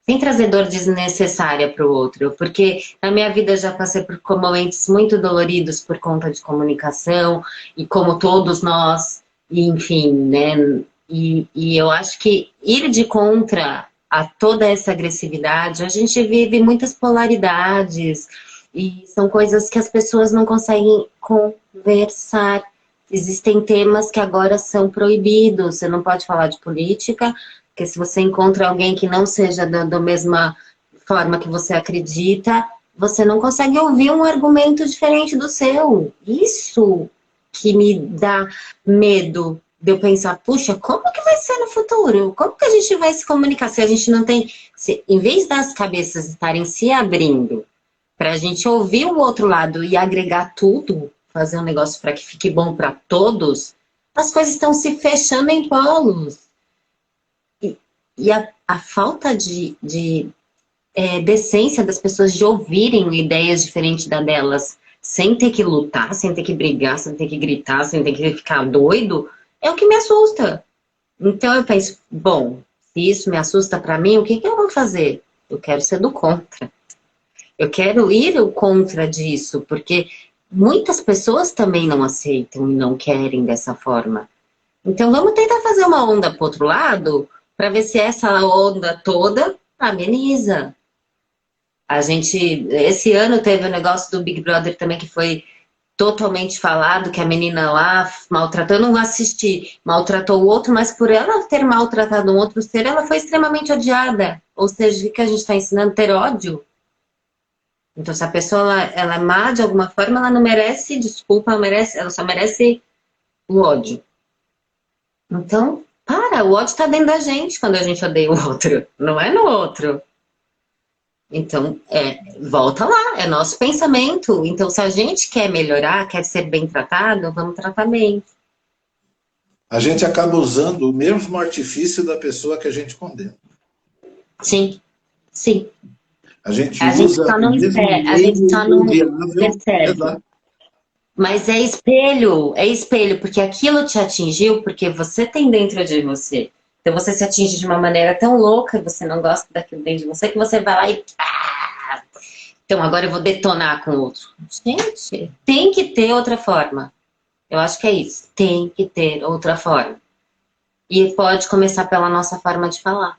Sem trazer dor desnecessária para o outro, porque na minha vida eu já passei por momentos muito doloridos por conta de comunicação, e como todos nós, e enfim, né? E eu acho que ir de contra a toda essa agressividade, a gente vive muitas polaridades, e são coisas que as pessoas não conseguem conversar. Existem temas que agora são proibidos, você não pode falar de política, porque se você encontra alguém que não seja da mesma forma que você acredita, você não consegue ouvir um argumento diferente do seu. Isso que me dá medo de eu pensar, puxa, como que vai ser no futuro? Como que a gente vai se comunicar se a gente não tem... em vez das cabeças estarem se abrindo para a gente ouvir o outro lado e agregar tudo, fazer um negócio para que fique bom para todos, as coisas estão se fechando em polos. E a falta de decência das pessoas de ouvirem ideias diferentes da delas, sem ter que lutar, sem ter que brigar, sem ter que gritar, sem ter que ficar doido, é o que me assusta. Então eu penso, bom, se isso me assusta para mim, o que eu vou fazer? Eu quero ser do contra. Eu quero ir ao contra disso, porque muitas pessoas também não aceitam e não querem dessa forma. Então vamos tentar fazer uma onda para o outro lado, para ver se essa onda toda ameniza. A gente, esse ano teve o negócio do Big Brother também que foi totalmente falado, que a menina lá maltratou, eu não assisti, maltratou o outro, mas por ela ter maltratado um outro ser, ela foi extremamente odiada. Ou seja, o que a gente está ensinando? Ter ódio. Então, se a pessoa ela é má de alguma forma, ela não merece desculpa, ela só merece o ódio. Então, o ódio está dentro da gente quando a gente odeia o outro, não é no outro. Então, volta lá, é nosso pensamento. Então, se a gente quer melhorar, quer ser bem tratado, vamos tratar bem. a gente acaba usando o mesmo artifício da pessoa que a gente condena. Sim, sim. A gente A gente usa só o não mesmo espera, a meio gente só não odiável. percebe. Exato. Mas é espelho, porque aquilo te atingiu porque você tem dentro de você. Então você se atinge de uma maneira tão louca, você não gosta daquilo dentro de você, que você vai lá e... Então agora eu vou detonar com o outro. Gente, tem que ter outra forma. Eu acho que é isso. Tem que ter outra forma. E pode começar pela nossa forma de falar.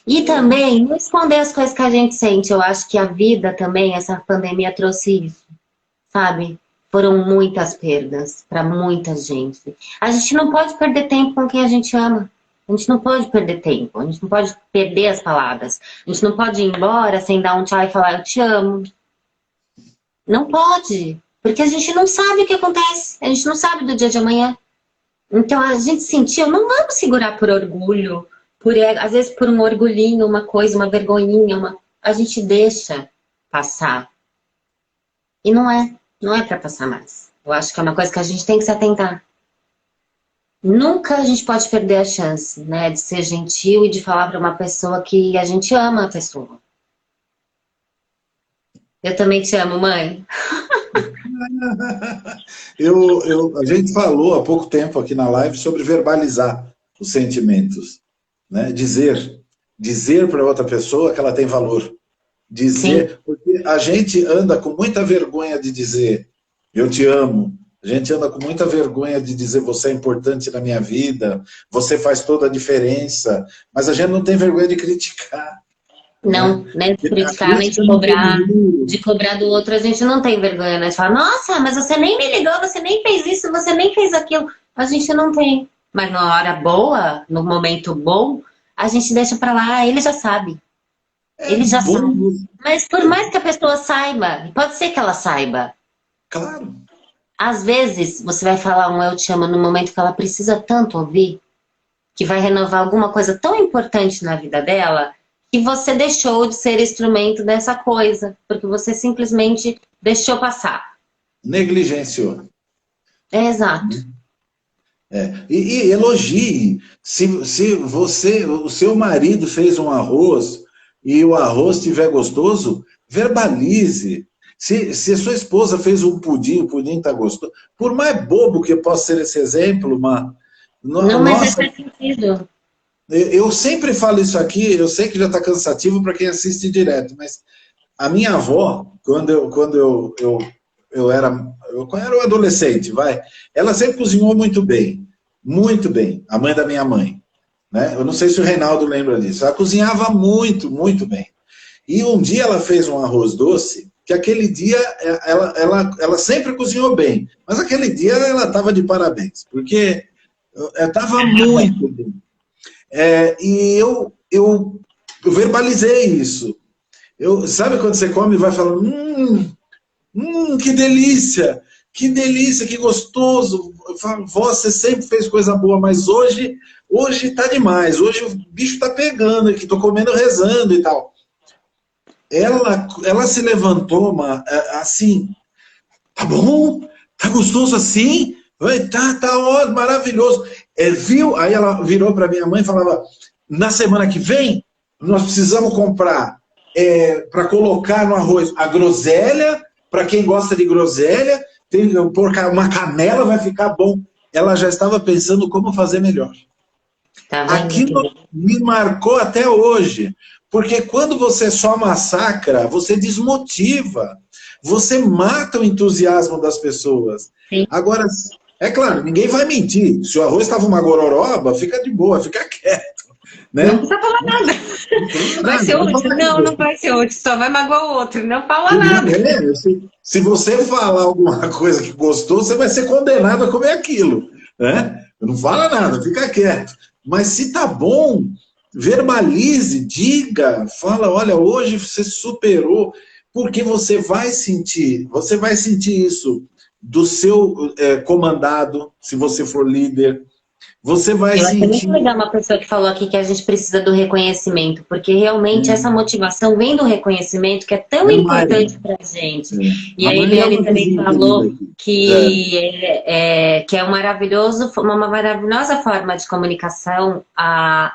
E também não esconder as coisas que a gente sente. Eu acho que a vida também, essa pandemia trouxe isso. Sabe? Foram muitas perdas para muita gente. A gente não pode perder tempo com quem a gente ama. A gente não pode perder tempo. A gente não pode perder as palavras. A gente não pode ir embora sem dar um tchau e falar eu te amo. Não pode. Porque a gente não sabe o que acontece. A gente não sabe do dia de amanhã. Então a gente sentiu, não vamos segurar por orgulho, às vezes por um orgulhinho, uma coisa, uma vergonhinha, a gente deixa passar. E não é para passar mais. Eu acho que é uma coisa que a gente tem que se atentar. Nunca a gente pode perder a chance, né, de ser gentil e de falar para uma pessoa que a gente ama a pessoa. Eu também te amo, mãe. A gente falou há pouco tempo aqui na live sobre verbalizar os sentimentos, né? Dizer para outra pessoa que ela tem valor. Dizer, sim. Porque a gente anda com muita vergonha de dizer eu te amo. A gente anda com muita vergonha de dizer você é importante na minha vida, você faz toda a diferença, mas a gente não tem vergonha de criticar. Não, nem de criticar, nem de cobrar do outro, a gente não tem vergonha, né? De falar, nossa, mas você nem me ligou, você nem fez isso, você nem fez aquilo. A gente não tem. Mas na hora boa, no momento bom, a gente deixa pra lá, ele já sabe. Ele já sabe. Mas por mais que a pessoa saiba, pode ser que ela saiba. Claro. Às vezes, você vai falar um eu te amo no momento que ela precisa tanto ouvir, que vai renovar alguma coisa tão importante na vida dela, que você deixou de ser instrumento dessa coisa, porque você simplesmente deixou passar. Negligenciou. Exato. E elogie. Se o seu marido fez um arroz e o arroz estiver gostoso, verbalize. Se a sua esposa fez um pudim, o pudim está gostoso. Por mais bobo que possa ser esse exemplo, não, mas faz sentido. Eu sempre falo isso aqui, eu sei que já está cansativo para quem assiste direto, mas a minha avó, quando eu era um adolescente, ela sempre cozinhou muito bem, a mãe da minha mãe. Né? Eu não sei se o Reinaldo lembra disso, ela cozinhava muito, muito bem. E um dia ela fez um arroz doce, que aquele dia ela sempre cozinhou bem, mas aquele dia ela estava de parabéns, porque estava muito bem. E eu verbalizei isso. Sabe quando você come e vai falando, que delícia, que gostoso. Eu falo, você sempre fez coisa boa, mas hoje tá demais, hoje o bicho tá pegando aqui, tô comendo rezando e tal. Ela se levantou, assim, tá bom? Tá gostoso assim? Tá ótimo, maravilhoso. Viu? Aí ela virou para minha mãe e falava, na semana que vem, nós precisamos comprar para colocar no arroz a groselha, para quem gosta de groselha, tem que pôr uma canela, vai ficar bom. Ela já estava pensando como fazer melhor. Aquilo me marcou até hoje, porque quando você só massacra, você desmotiva, você mata o entusiasmo das pessoas. Sim. Agora, é claro, ninguém vai mentir. Se o arroz estava uma gororoba, fica de boa, fica quieto. Né? Não precisa falar nada. Vai ser útil? Não vai ser útil, só vai magoar o outro. Não fala nada. Se você falar alguma coisa que gostou, você vai ser condenado a comer aquilo. Né? Não fala nada, fica quieto. Mas se tá bom, verbalize, diga, fala, olha, hoje você superou, porque você vai sentir isso do seu comandado, se você for líder, você vai Eu achei muito sentir... legal uma pessoa que falou aqui que a gente precisa do reconhecimento, porque realmente essa motivação vem do reconhecimento, que é tão importante para a gente. E A a Maria é Eliane uma também vizinha falou querida aqui. que é uma maravilhosa forma de comunicação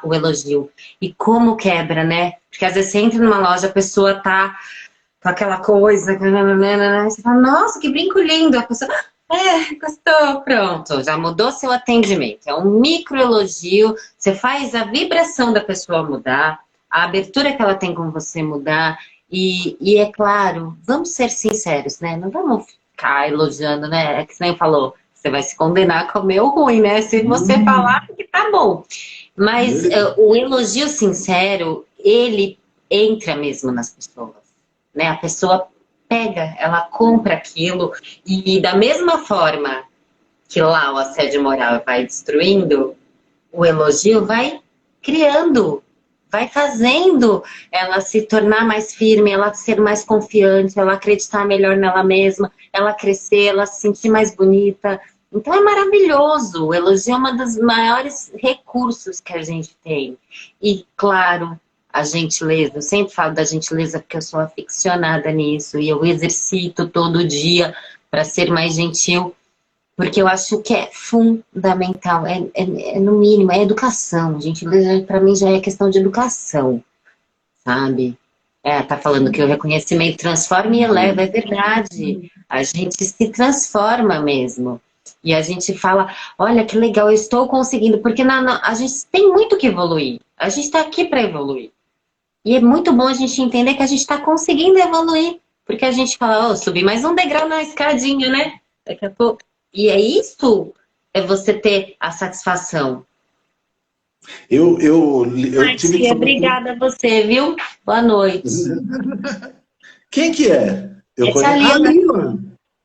o elogio. E como quebra, né? Porque às vezes você entra numa loja, a pessoa tá com aquela coisa, você fala, nossa, que brinco lindo. A pessoa, gostou, pronto, já mudou seu atendimento. É um microelogio, você faz a vibração da pessoa mudar, a abertura que ela tem com você mudar. E é claro, vamos ser sinceros, né? Não vamos ficar elogiando, né? É que você nem falou, você vai se condenar a comer o ruim, né? Se você falar que tá bom. Mas o elogio sincero, ele entra mesmo nas pessoas, né? A pessoa pega, ela compra aquilo e da mesma forma que lá o assédio moral vai destruindo, o elogio vai criando, vai fazendo ela se tornar mais firme, ela ser mais confiante, ela acreditar melhor nela mesma, ela crescer, ela se sentir mais bonita. Então é maravilhoso, o elogio é uma dos maiores recursos que a gente tem. E claro, a gentileza, eu sempre falo da gentileza porque eu sou aficionada nisso e eu exercito todo dia para ser mais gentil, porque eu acho que é fundamental, é no mínimo, é educação. Gentileza para mim já é questão de educação, sabe? Tá falando que o reconhecimento transforma e eleva, é verdade. A gente se transforma mesmo. E a gente fala, olha que legal, eu estou conseguindo, porque a gente tem muito que evoluir. A gente está aqui para evoluir. E é muito bom a gente entender que a gente está conseguindo evoluir. Porque a gente fala, subir mais um degrau na escadinha, né? Daqui a pouco. E é isso, é você ter a satisfação. Eu tive que falar... Obrigada a você, viu? Boa noite. Quem que é? Eu conheço a Lila.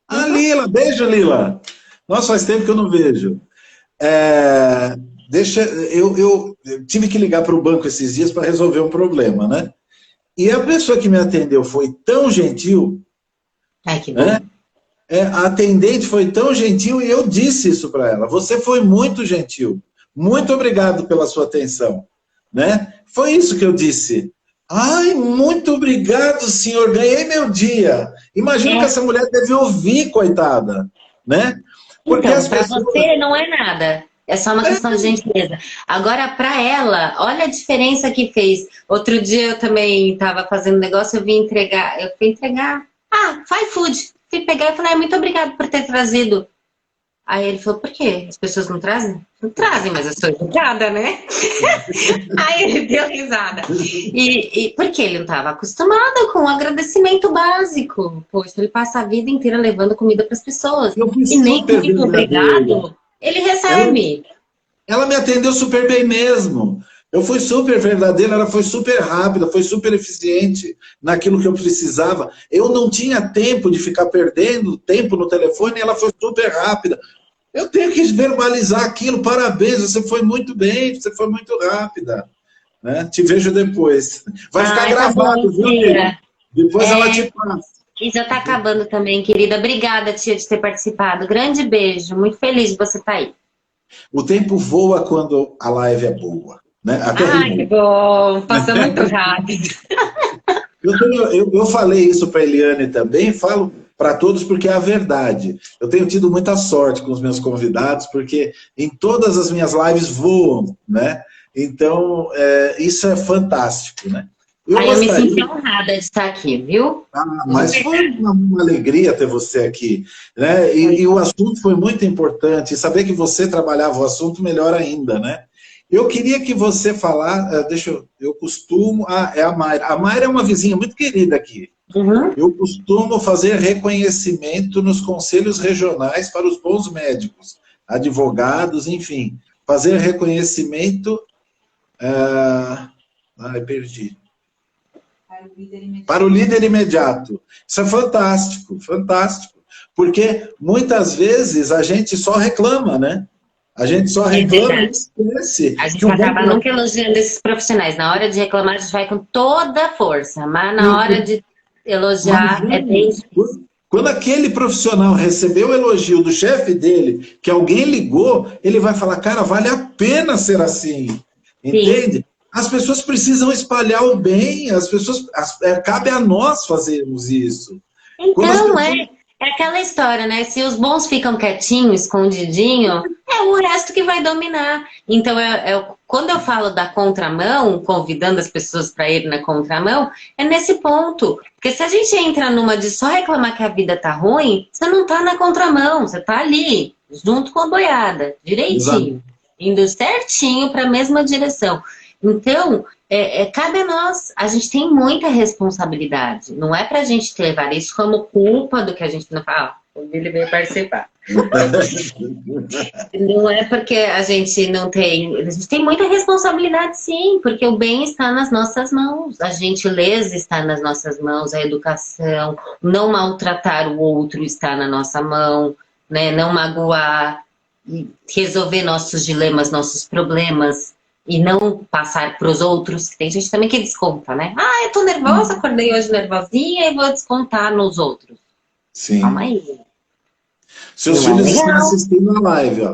A Lila. Beijo, Lila. Nossa, faz tempo que eu não vejo. Eu tive que ligar para o banco esses dias para resolver um problema, né? E a pessoa que me atendeu foi tão gentil. Ai, que bom. Né? A atendente foi tão gentil e eu disse isso para ela. Você foi muito gentil. Muito obrigado pela sua atenção. Né? Foi isso que eu disse. Ai, muito obrigado, senhor. Ganhei meu dia. Imagina que essa mulher deve ouvir, coitada. Né? Porque então, para você não é nada. É só uma questão de gentileza. Agora, para ela, olha a diferença que fez. Outro dia eu também estava fazendo negócio, eu fui entregar. Faz food. Fui pegar e falei, muito obrigado por ter trazido. Aí ele falou, por quê? As pessoas não trazem? Não trazem, mas eu sou educada, né? Aí ele deu risada. E porque ele não estava acostumado com o agradecimento básico. Poxa, ele passa a vida inteira levando comida para as pessoas. E nem muito obrigado, ele recebe. Ela me atendeu super bem mesmo. Eu fui super verdadeira, ela foi super rápida, foi super eficiente naquilo que eu precisava. Eu não tinha tempo de ficar perdendo tempo no telefone e ela foi super rápida. Eu tenho que verbalizar aquilo, parabéns, você foi muito bem, você foi muito rápida. Né? Te vejo depois. Vai ficar gravado, viu, Tia? Depois ela te passa. E já está acabando também, querida. Obrigada, tia, de ter participado. Grande beijo, muito feliz de você estar aí. O tempo voa quando a live é boa. Né? Que bom, passou muito rápido. Eu falei isso para a Eliane também, falo para todos porque é a verdade. Eu tenho tido muita sorte com os meus convidados, porque em todas as minhas lives voam, né? Então, isso é fantástico, né? Eu me senti honrada de estar aqui, viu? Mas foi uma alegria ter você aqui. Né? E o assunto foi muito importante. E saber que você trabalhava o assunto, melhor ainda, né? Eu queria que você falasse, eu costumo... é a Mayra. A Mayra é uma vizinha muito querida aqui. Uhum. Eu costumo fazer reconhecimento nos conselhos regionais para os bons médicos, advogados, enfim. Fazer reconhecimento... perdi. Para o líder imediato. Isso é fantástico, fantástico. Porque muitas vezes a gente só reclama, né? A gente só reclama e esquece. A gente acaba nunca elogiando esses profissionais. Na hora de reclamar, a gente vai com toda a força. Mas na hora de elogiar, é bem difícil. Quando aquele profissional recebeu o elogio do chefe dele, que alguém ligou, ele vai falar, cara, vale a pena ser assim. Entende? Sim. As pessoas precisam espalhar o bem, cabe a nós fazermos isso. Quando as Então, pessoas... é aquela história, né? Se os bons ficam quietinhos, escondidinho, é o resto que vai dominar. Então, quando eu falo da contramão, convidando as pessoas para ir na contramão, é nesse ponto. Porque se a gente entra numa de só reclamar que a vida tá ruim, você não tá na contramão, você tá ali, junto com a boiada, Exato. direitinho, indo certinho para a mesma direção. Então, cabe a nós, a gente tem muita responsabilidade. Não é para a gente levar isso como culpa do que a gente não fala. Ele veio participar. Não é porque a gente não tem. A gente tem muita responsabilidade, sim, porque o bem está nas nossas mãos. A gentileza está nas nossas mãos, a educação, não maltratar o outro está na nossa mão, né? Não magoar, resolver nossos dilemas, nossos problemas. E não passar para os outros, que tem gente também que desconta, né? Ah, eu tô nervosa, acordei hoje nervosinha e vou descontar nos outros. Calma Sim. aí. Seus Não é filhos estão legal. assistindo a live, ó.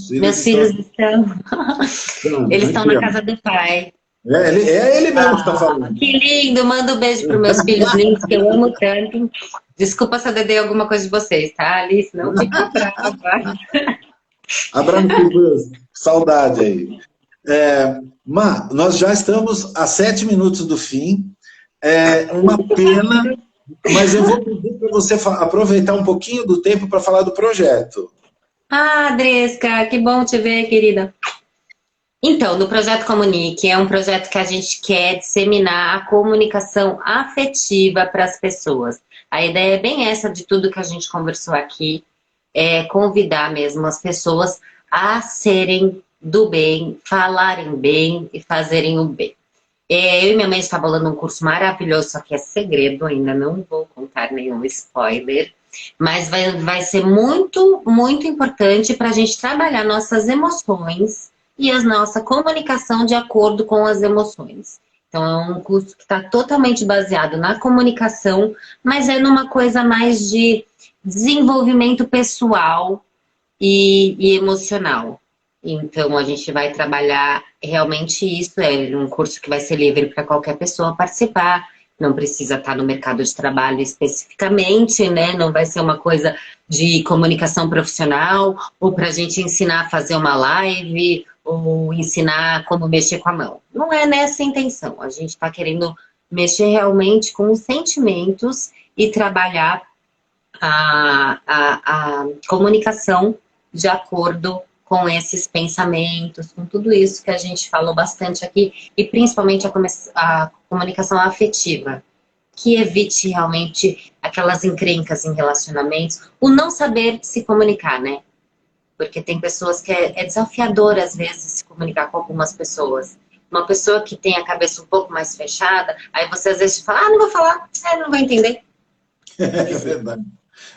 Meus filhos estão. Eles estão Aqui, na ó. casa do pai. É ele mesmo que está falando. Que lindo! Manda um beijo para meus filhos lindos, que eu amo tanto. Desculpa se eu dedei alguma coisa de vocês, tá, Alice? Não fica brava. Abraço, saudade aí. Nós já estamos a 7 minutos do fim. É uma pena, mas eu vou pedir para você aproveitar um pouquinho do tempo para falar do projeto. Ah, Dresca, que bom te ver, querida. Então, no Projeto Comunique, é um projeto que a gente quer disseminar a comunicação afetiva para as pessoas. A ideia é bem essa de tudo que a gente conversou aqui, é convidar mesmo as pessoas a serem do bem, falarem bem e fazerem o bem. Eu e minha mãe está bolando um curso maravilhoso, só que é segredo, ainda não vou contar nenhum spoiler, mas vai ser muito, muito importante para a gente trabalhar nossas emoções e a nossa comunicação de acordo com as emoções. Então, é um curso que está totalmente baseado na comunicação, mas é numa coisa mais de desenvolvimento pessoal e emocional. Então, a gente vai trabalhar realmente isso. É um curso que vai ser livre para qualquer pessoa participar. Não precisa estar no mercado de trabalho especificamente, né? Não vai ser uma coisa de comunicação profissional ou para a gente ensinar a fazer uma live ou ensinar como mexer com a mão. Não é nessa a intenção. A gente está querendo mexer realmente com os sentimentos e trabalhar a comunicação de acordo com esses pensamentos, com tudo isso que a gente falou bastante aqui, e principalmente a comunicação afetiva, que evite realmente aquelas encrencas em relacionamentos, o não saber se comunicar, né? Porque tem pessoas que é desafiador, às vezes, se comunicar com algumas pessoas. Uma pessoa que tem a cabeça um pouco mais fechada, aí você às vezes fala, não vou falar, não vai entender. É verdade.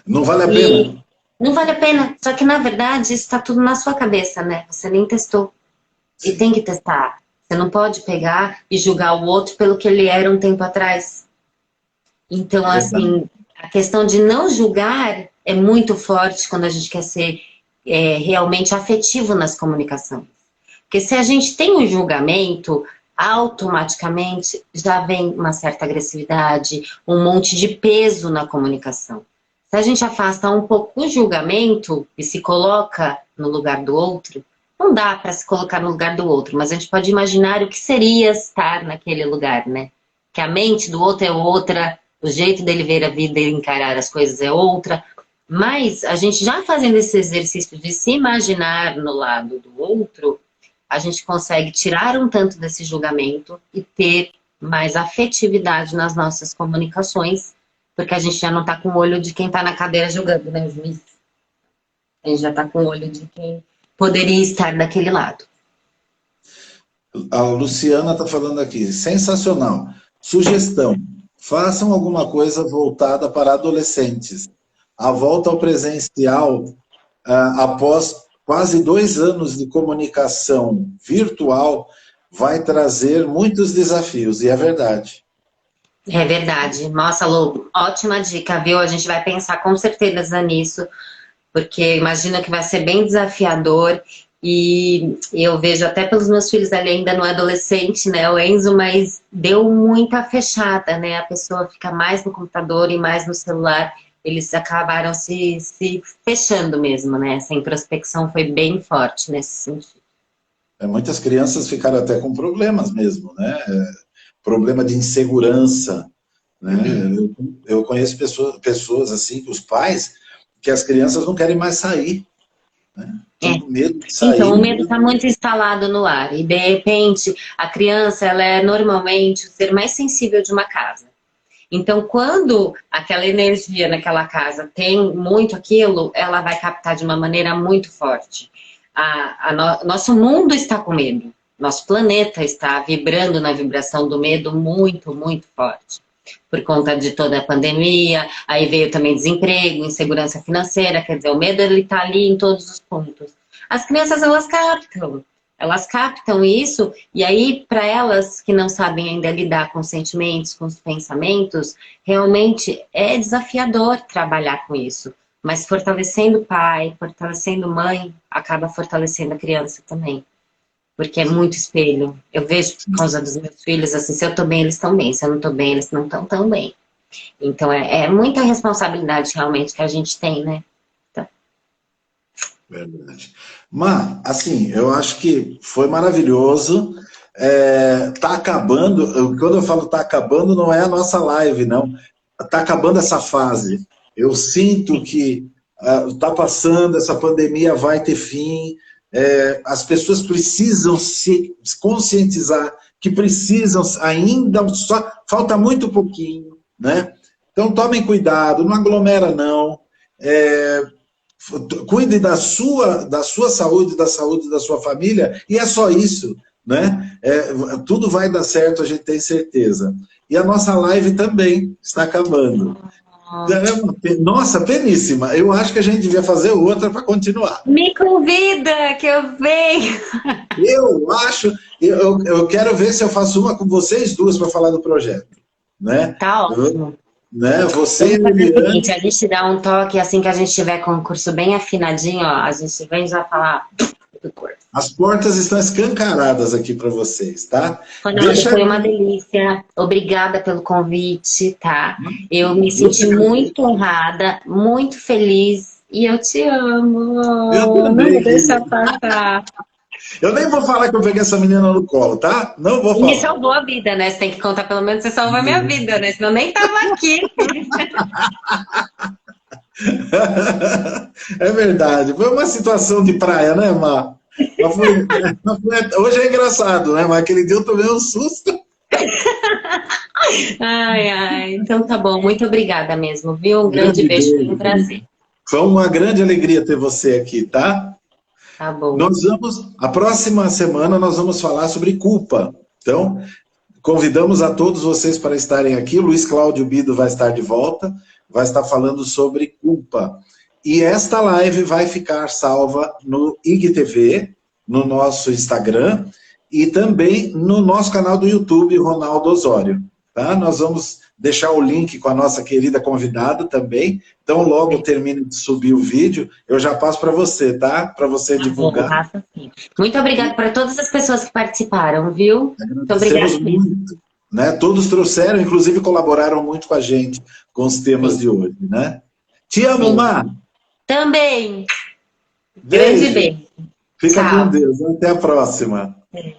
Não vale a pena. Não vale a pena. Só que, na verdade, isso está tudo na sua cabeça, né? Você nem testou. Sim. E tem que testar. Você não pode pegar e julgar o outro pelo que ele era um tempo atrás. Então, assim, a questão de não julgar é muito forte quando a gente quer ser realmente afetivo nas comunicações. Porque se a gente tem um julgamento, automaticamente já vem uma certa agressividade, um monte de peso na comunicação. Se a gente afasta um pouco o julgamento e se coloca no lugar do outro, não dá para se colocar no lugar do outro, mas a gente pode imaginar o que seria estar naquele lugar, né? Que a mente do outro é outra, o jeito dele ver a vida e encarar as coisas é outra, mas a gente já fazendo esse exercício de se imaginar no lado do outro, a gente consegue tirar um tanto desse julgamento e ter mais afetividade nas nossas comunicações, porque a gente já não está com o olho de quem está na cadeira julgando, né, o juiz? A gente já está com o olho de quem poderia estar daquele lado. A Luciana está falando aqui, sensacional. Sugestão, façam alguma coisa voltada para adolescentes. A volta ao presencial, após quase 2 anos de comunicação virtual, vai trazer muitos desafios, e é verdade. É verdade. Nossa, Lu, ótima dica, viu? A gente vai pensar com certeza nisso, porque imagino que vai ser bem desafiador e eu vejo até pelos meus filhos ali ainda no adolescente, né, o Enzo, mas deu muita fechada, né? A pessoa fica mais no computador e mais no celular. Eles acabaram se fechando mesmo, né? Essa introspecção foi bem forte nesse sentido. Muitas crianças ficaram até com problemas mesmo, né? Problema de insegurança, né? Eu conheço pessoas assim, os pais, que as crianças não querem mais sair, né? Estão É. com medo de Então, sair. o medo está muito instalado no ar e, de repente, a criança ela é normalmente o ser mais sensível de uma casa. Então, quando aquela energia naquela casa tem muito aquilo, ela vai captar de uma maneira muito forte. Nosso mundo está com medo. Nosso planeta está vibrando na vibração do medo muito, muito forte. Por conta de toda a pandemia, aí veio também desemprego, insegurança financeira, quer dizer, o medo ele está ali em todos os pontos. As crianças, elas captam isso, e aí, para elas que não sabem ainda lidar com os sentimentos, com os pensamentos, realmente é desafiador trabalhar com isso. Mas fortalecendo o pai, fortalecendo mãe, acaba fortalecendo a criança também. Porque é muito espelho. Eu vejo por causa dos meus filhos, assim, se eu tô bem, eles estão bem. Se eu não tô bem, eles não estão tão bem. Então, é muita responsabilidade realmente que a gente tem, né? Então... Verdade. Mas, assim, eu acho que foi maravilhoso. Tá acabando, quando eu falo tá acabando, não é a nossa live, não. Tá acabando essa fase. Eu sinto que tá passando, essa pandemia vai ter fim. As pessoas precisam se conscientizar que precisam ainda, só falta muito pouquinho, né? Então tomem cuidado, não aglomera não. Cuide da sua saúde, da saúde da sua família, e é só isso, né? Tudo vai dar certo, a gente tem certeza. E a nossa live também está acabando. Nossa, peníssima. Eu acho que a gente devia fazer outra para continuar. Me convida, que eu venho. Eu acho, eu quero ver se eu faço uma com vocês duas para falar do projeto, né? Tá ótimo. Né? Você Vamos fazer o Liliane, seguinte, a gente dá um toque assim que a gente tiver com o curso bem afinadinho, ó, a gente vem já falar do curso. as portas estão escancaradas aqui para vocês, tá? Ronaldo, foi uma delícia. Obrigada pelo convite, tá? Eu me senti muito honrada, muito feliz e eu te amo. Eu Não também, vou deixar passar. eu nem vou falar que eu peguei essa menina no colo, tá? Não vou E me falar. salvou a vida, né? Você tem que contar pelo menos, você salvou a minha vida, né? Senão eu nem tava aqui. É verdade. Foi uma situação de praia, né, Má? Hoje é engraçado, né? Mas aquele dia eu tomei um susto. Ai, ai. Então tá bom. Muito obrigada mesmo, viu? Um grande Grande beijo, foi um beijo. prazer. Foi uma grande alegria ter você aqui, tá? Tá bom. A próxima semana nós vamos falar sobre culpa. Então, convidamos a todos vocês para estarem aqui. O Luiz Cláudio Bido vai estar de volta, vai estar falando sobre culpa. E esta live vai ficar salva no IGTV, no nosso Instagram, e também no nosso canal do YouTube, Ronaldo Osório. Tá? Nós vamos deixar o link com a nossa querida convidada também. Então, logo termine de subir o vídeo, eu já passo para você, tá? Para você divulgar. Muito obrigada para todas as pessoas que participaram, viu? Muito obrigada. Muito, né? Todos trouxeram, inclusive colaboraram muito com a gente com os temas de hoje, né? Te amo, Má! Também! Beijo. Grande beijo. Fica Tchau. com Deus. Até a próxima. É.